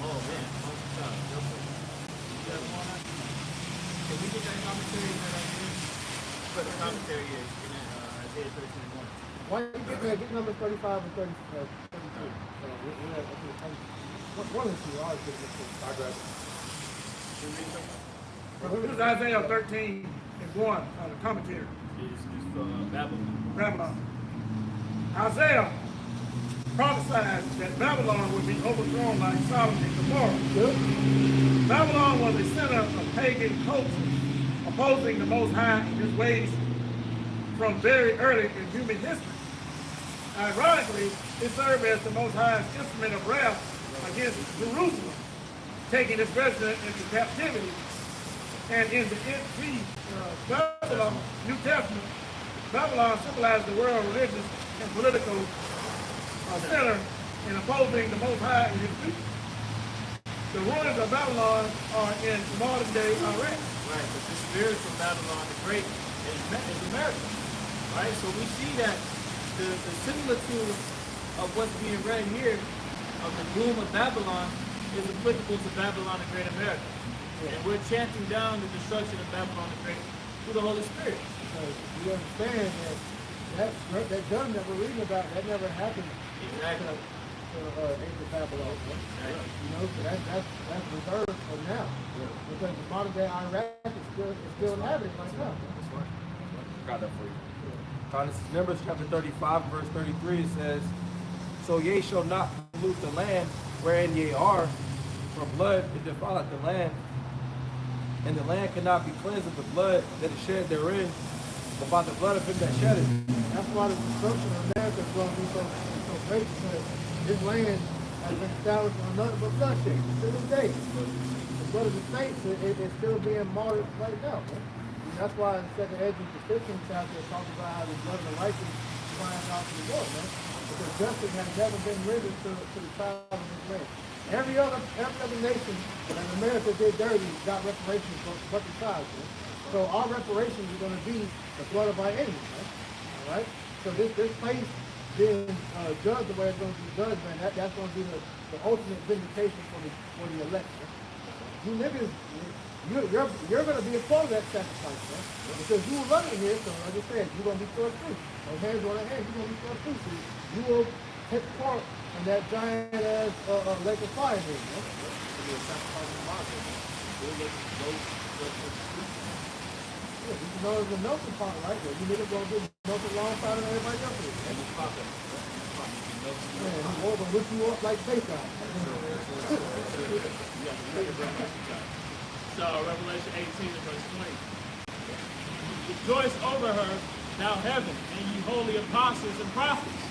B: Oh man, can we get that commentary that I did? But the commentary is in Isaiah 13:1.
A: Why don't you get numbers 35 and 32? One of the two are
C: I grab it.
F: This is Isaiah 13:1, the commentary.
B: It's from Babylon.
F: Babylon. Isaiah prophesied that Babylon would be overthrown like Sodom and Gomorrah. Babylon was a center of pagan culture, opposing the Most High in his ways from very early in human history. Ironically, it served as the Most High's instrument of wrath against Jerusalem, taking its resident into captivity. And in the Babylon, New Testament, Babylon symbolized the world religious and political center in opposing the Most High and his people. The ruins of Babylon are in modern day Iraq.
B: Right, but the spiritual Babylon the Great is America. Right? So we see that the similitude of what's being read here of the doom of Babylon is applicable to Babylon the Great America. And we're chanting down the destruction of Babylon the Great through the Holy Spirit.
A: Because you understand that gun that we're reading about, that never happened
B: Exactly.
A: to ancient Babylon.
B: Right.
A: You know, so that's reserved for now. Because the modern day Iraq is still inhabited right now.
D: Got that for you. This is Numbers chapter 35, verse 33. It says, "So ye shall not pollute the land wherein ye are, for blood it defileth the land, and the land cannot be cleansed of the blood that is shed therein, but by the blood of him that shed it."
A: That's why the destruction of America is going to be so great, because this land has been established on nothing but bloodshed to this day. The blood of the saints is still being martyred right now. Man. And that's why in 2 Ezra, the 15th chapter, it talks about how the blood of the righteous crying out to the Lord, man. Because justice has never been rendered to the child of this land. Every other nation that America did dirty got reparations but the child, man. So our reparations are going to be the blood of our enemies, man. All right? So this place being judged the way it's going to be judged, man, that's going to be the ultimate vindication for the election. You niggas, you're going to be a part of that sacrifice, man. Because you were running here, so like I said, you're going to be thrust through. No hands on the hands, you're going to be thrust through. So you will take part in that giant ass lake of fire here, man. Yeah, you know there's a melting pot right there. You niggas gonna get melted alongside of everybody else here. Man, we're gonna whip you up like bacon.
G: So Revelation 18 and verse 20. Rejoice over her, thou heaven, and ye holy apostles and prophets.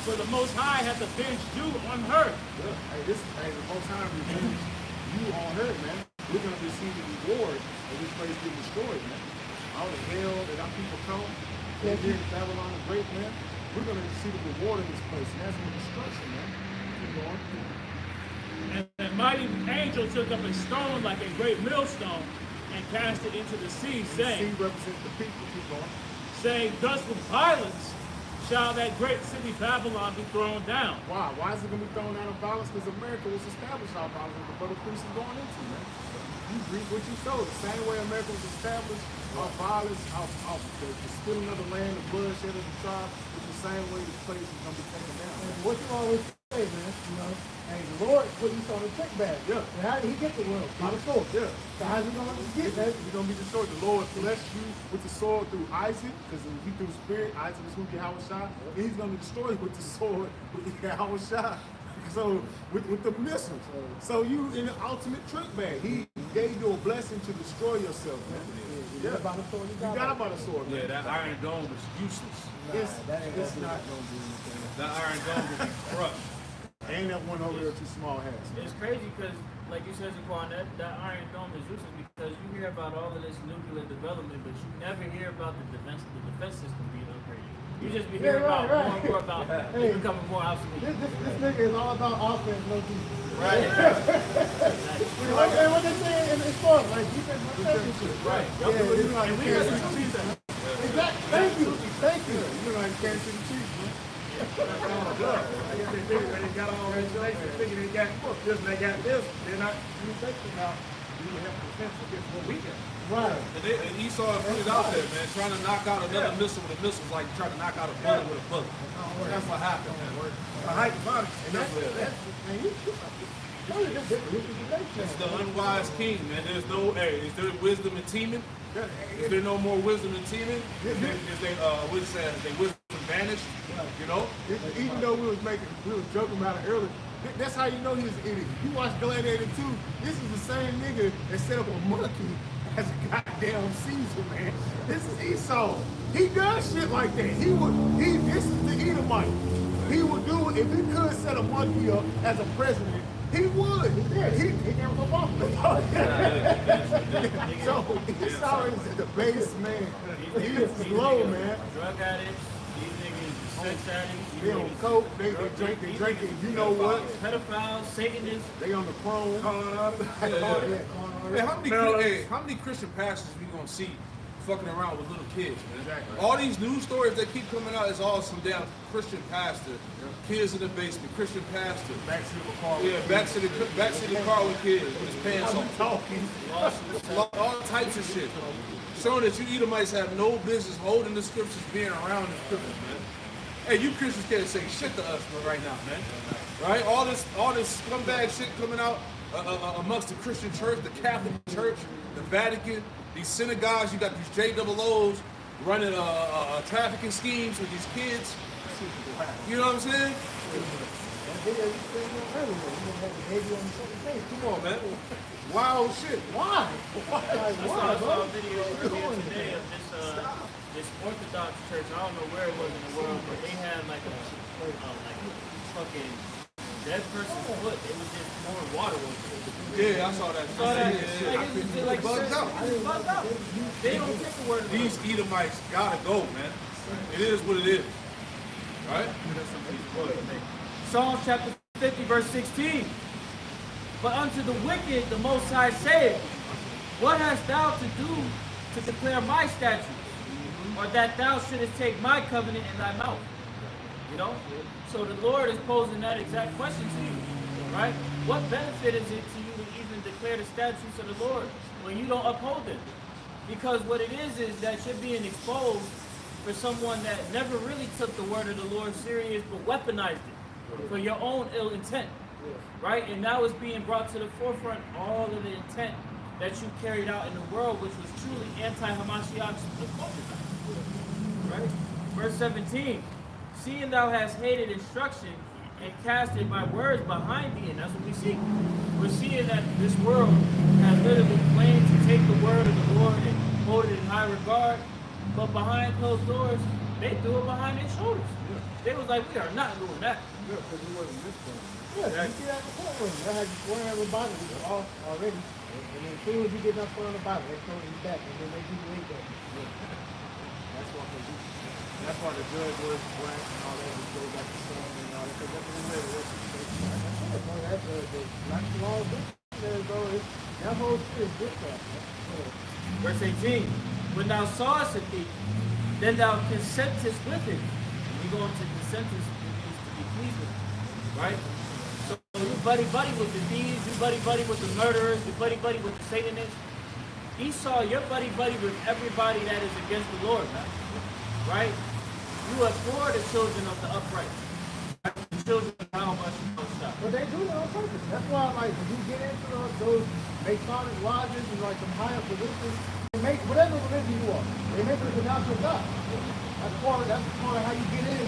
G: For the Most High hath avenged you on her.
C: Hey, the Most High revenge you on her, man. We're gonna receive the reward of this place being destroyed, man. All the hell that our people come, here in Babylon the Great, man. We're gonna see the reward of this place, and that's the destruction, man. Keep going.
G: And a mighty angel took up a stone like a great millstone and cast it into the sea,
C: The
G: saying,
C: sea represents the people. Keep going.
G: saying, thus with violence shall that great city Babylon be thrown down.
C: Why? Why is it gonna be thrown out of violence? Because America was established out of violence before the priests is going into, man. You reap what you sow. The same way America was established, our violence, our the stealing of the land, the bloodshed of the tribe, it's the same way this place is gonna be taken down.
A: And what you always say, man, you know, hey, the Lord put you on the check bag.
C: Yeah.
A: And how did he get the world? By the sword.
C: Yeah.
A: So how's he gonna get that?
C: You're gonna be destroyed. The Lord blessed you with the sword through Isaac, because he through the spirit, Isaac is who Yahweh Shai, and he's gonna destroy you with the sword with Yahweh Shai. So with the missiles. So you in the ultimate trick bag. He gave you a blessing to destroy yourself, man.
A: Yeah. By the sword,
C: You got about a sword, man.
E: Yeah, that Iron Dome is useless.
C: It's not gonna do anything.
E: That Iron Dome will be crushed.
C: Ain't that one over there too small has.
B: It's crazy because, like you said, Zaquan, that Iron Dome is useless because you hear about all of this nuclear development, but you never hear about the defense system being upgraded. You just be hearing about more and more about it becoming more obsolete.
A: This nigga is all about offense, no defense.
B: Right.
A: And what they say in sport, like defense,
B: Right.
C: Yeah, you know how you can't see the Chiefs.
A: Exactly. Thank you.
C: You know how you can't see the Chiefs, man.
F: I guess they figured they got all regulations, they figured they got this and they got this. They're not thinking about we have defense against what we got.
A: Right.
E: And Esau put it out there, man, trying to knock out another missile with a missile, like trying to knock out a bullet with a bullet. That's what happened, man.
F: A hype body.
A: And that's man,
E: It's the unwise king, man. There's no, hey, is there wisdom in teaming? Is there no more wisdom in teaming? Is they, what's that? Is they wisdom vanished? You know?
C: Even though we was joking about it earlier, that's how you know he was an idiot. You watch Gladiator 2, this is the same nigga that set up a monkey as a goddamn Caesar, man. This is Esau. He does shit like that. This is the Edomite. He would do it if he could set a monkey up as a president. He would. He never go off. So Esau is the base man. He is low, man.
B: Drug addicts, these niggas sex addicts,
C: They on coke, they drinking, you know what?
B: pedophiles, Satanists.
C: They on the chrome.
E: Hey, how many Christian pastors we gonna see fucking around with little kids, man?
C: Exactly.
E: All these news stories that keep coming out is all some damn Christian pastor, kids in the basement, Christian pastor.
C: Backseat of a car.
E: Yeah, back to the car with kids with his pants on.
C: Talking.
E: All types of shit. Showing that you Edomites have no business holding the scriptures, being around the scriptures, man. Hey, you Christians can't say shit to us right now, man. Right? All this scumbag shit coming out amongst the Christian church, the Catholic Church, the Vatican, these synagogues. You got these JOOs running trafficking schemes with these kids. You know what I'm saying? Come on, man.
C: Wild shit. Why?
B: I saw a video earlier today of this Orthodox church. I don't know where it was in the world, but they had like a fucking dead person's foot. It was just more water with it.
E: Yeah, I saw that.
B: Like
E: bugged out.
B: bugged out. They don't take the word of
E: These Edomites gotta go, man. It is what it is. Right?
B: Psalm chapter 50, verse 16. But unto the wicked the Most High saith, what hast thou to do to declare my statutes? Or that thou shouldest take my covenant in thy mouth? You know? So the Lord is posing that exact question to you, right? What benefit is it to you to even declare the statutes of the Lord when you don't uphold them? Because what it is that you're being exposed for someone that never really took the word of the Lord serious, but weaponized it for your own ill intent, right? And now it's being brought to the forefront, all of the intent that you carried out in the world, which was truly anti-Hamashiach's right? Verse 17, seeing thou hast hated instruction and casted my words behind thee, and that's what we see. We're seeing that this world has literally claimed to take the word of the Lord and hold it in high regard, but behind closed doors, they threw it behind their shoulders. They was like, we are not doing that.
C: Yeah, because it wasn't this one.
A: Yeah, you see that in the courtroom. They had you swearing everybody off already. And then as soon as you get done swearing the Bible, they throw you back and then they do you ain't that.
C: That's why the judge was black and all that. He goes back to son and all that. Because that's what he said.
A: That's like the law of this. That whole shit is witchcraft.
B: Verse 18, when thou sawest a thief, then thou consentest with him. When we go into consentest, it means to be pleased with him, right? So you buddy with the thieves, you buddy with the murderers, you buddy with the Satanists. Esau, you're buddy with everybody that is against the Lord, man. Right? You abhor the children of the upright. The children of how much you don't stop.
A: But they do it on purpose. That's why, like, when you get into those Masonic lodges and like some higher positions, they make whatever religion you are, they make it renounce your God. That's part of how you get in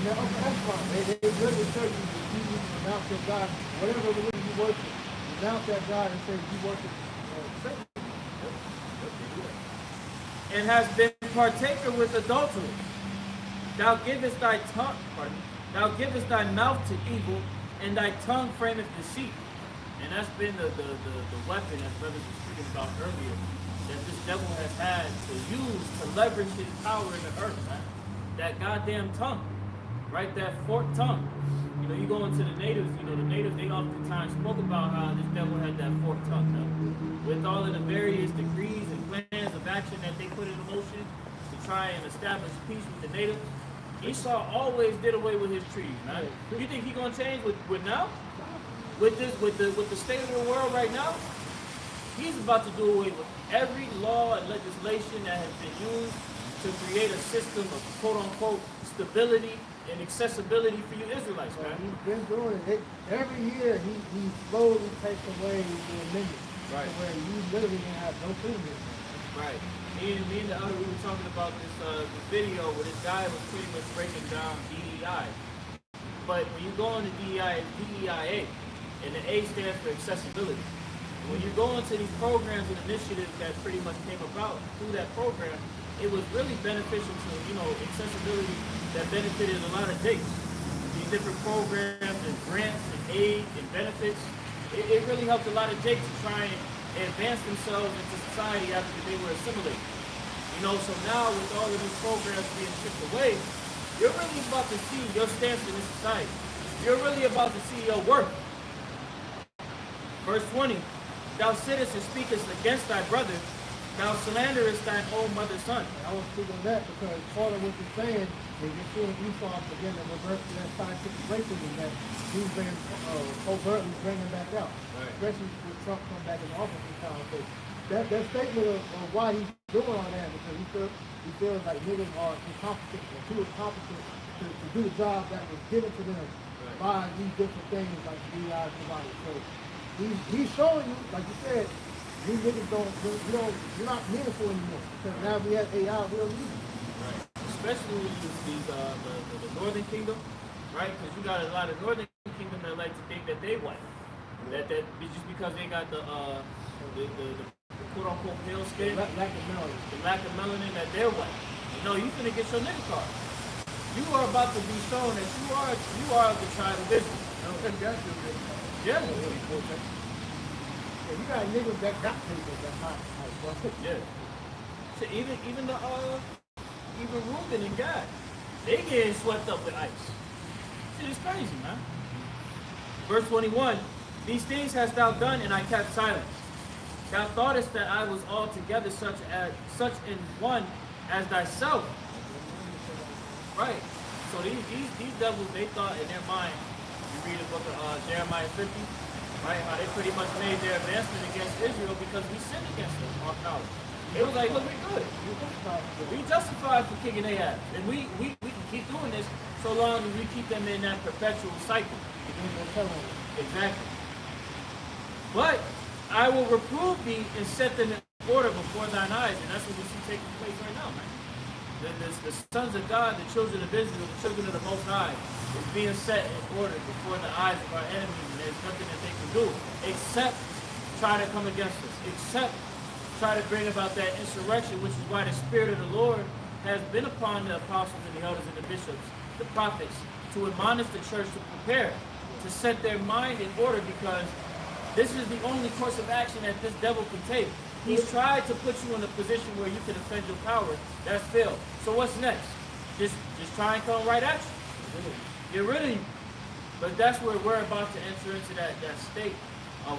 A: the upper echelon. They build the church and you renounce your God, whatever religion you worship, renounce that God and say you worship Satan.
B: And has been partaker with adultery. Thou givest thy tongue, thou givest thy mouth to evil, and thy tongue frameth deceit. And that's been the weapon, as brothers were speaking about earlier, that this devil has had to use to leverage his power in the earth, man. That goddamn tongue, right? That forked tongue. You know, you go into the natives, they oftentimes spoke about how this devil had that forked tongue, man. With all of the various degrees and plans of action that they put in motion to try and establish peace with the natives, Esau always did away with his trees, man. You think he's gonna change with now? With the state of the world right now? He's about to do away with every law and legislation that has been used to create a system of quote-unquote stability and accessibility for you Israelites, man.
A: He's been doing it. Every year he slowly takes away the amendments.
B: Right.
A: To where you literally can have no freedom.
B: Right. Me and the other, we were talking about this video where this guy was pretty much breaking down DEI. But when you go on the DEI, it's DEIA, and the A stands for accessibility. And when you go into these programs and initiatives that pretty much came about through that program, it was really beneficial to, accessibility that benefited a lot of Jakes. These different programs and grants and aid and benefits, it really helped a lot of Jakes to try and advance themselves into society after they were assimilated. So now with all of these programs being stripped away, You're really about to see your stance in this society. You're really about to see your worth. Verse 20, thou sittest and speakest against thy brother, thou slanderest thine own mother's son.
A: I was speaking on that because part of what you're saying is you're seeing Esau begin to revert to that scientific racism that he's been overtly bringing back out, especially with Trump come back in office this time. So that statement of why he's doing all that because he feels like niggas are incompetent or too incompetent to do the job that was given to them by these different things like DEI provided. So he's showing you, like you said, these niggas you're not meaningful anymore because now we have AI, we don't need it.
B: Right. Especially with the Northern Kingdom, right? Because you got a lot of Northern Kingdom that like to think that they white. That just because they got the quote unquote pale skin,
A: Lack of melanin.
B: the lack of melanin, that they're white. You know, you finna get your nigga card. You are about to be shown that you are the tribe of Israel. Yeah.
A: Yeah, you got niggas that got papers that high.
B: Yeah. So even Reuben and Gad, they getting swept up with ice. Shit is crazy, man. Verse 21, these things hast thou done, and I kept silence. Thou thoughtest that I was altogether such an one as thyself. Right. So these devils, they thought in their mind, you read the book of Jeremiah 50, right? How they pretty much made their advancement against Israel because we sinned against them, our power. It was like, look, we good. We justified for kicking their ass. And we can keep doing this so long as we keep them in that perpetual cycle. Exactly. But I will reprove thee and set them in order before thine eyes. And that's what we see taking place right now, man. The sons of God, the children of Israel, the children of the Most High, is being set in order before the eyes of our enemies. And there's nothing that they can do except try to come against us, except try to bring about that insurrection, which is why the Spirit of the Lord has been upon the apostles and the elders and the bishops, the prophets, to admonish the church to prepare, to set their mind in order, because this is the only course of action that this devil can take. He's tried to put you in a position where you can defend your power. That's failed. So what's next? Just try and come right at you. Get rid of you. But that's where we're about to enter into that state of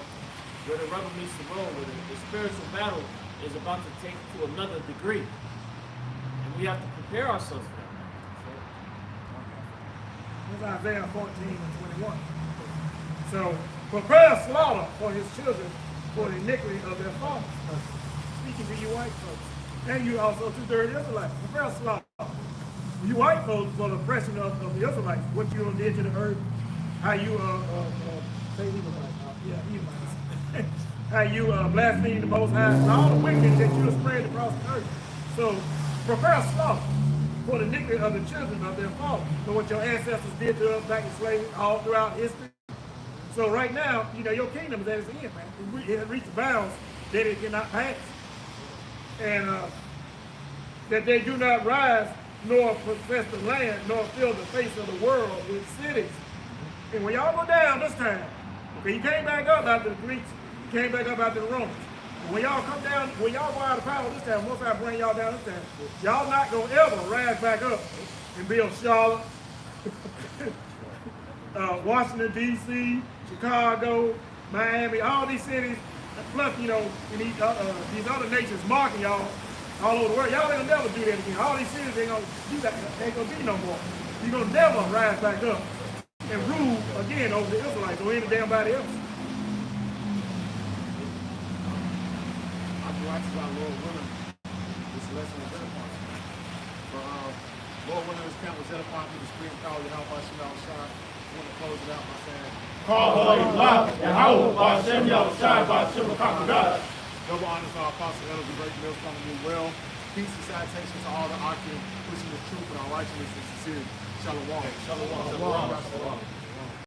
B: where the rubber meets the road, where the spiritual battle is about to take to another degree. And we have to prepare ourselves for that.
F: This is Isaiah 14 and 21. So, prepare slaughter for his children for the iniquity of their fathers. Speaking to you white folks. And you also two-thirds Israelites. Prepare slaughter. You white folks for the oppression of the Israelites. What you did to the earth. How you,
A: Say Edomites.
F: yeah, Edomites. How you blaspheme the Most High. And all the wickedness that you have spread across the earth. So, prepare slaughter for the iniquity of the children of their fathers. So what your ancestors did to us back in slavery all throughout history. So right now, you know, your kingdom is at its end, man. It has reached bounds that it cannot pass. And that they do not rise, nor possess the land, nor fill the face of the world with cities. And when y'all go down this time, okay, you came back up after the Greeks, you came back up after the Romans. When y'all come down, when y'all go out of power this time, once I bring y'all down this time, y'all not gonna ever rise back up and build Charlotte, Washington, D.C., Chicago, Miami, all these cities, plus, you know, and these other nations marking y'all all over the world. Y'all ain't gonna never do that again. All these cities ain't gonna do that, ain't gonna be no more. You're gonna never rise back up and rule again over the Israelites or any damn body else.
C: I watch our Lord willing, this lesson is set upon us. But Lord willing, this camp was set upon me to scream, call you out by Shem Yahushua. I want to close it out by saying, double honors to our apostle elders and great mills from you well. Peace and salutation to all the Akim, pushing the truth and our righteousness and sincerity. Shalom. Shalom. Shalom. Shalom.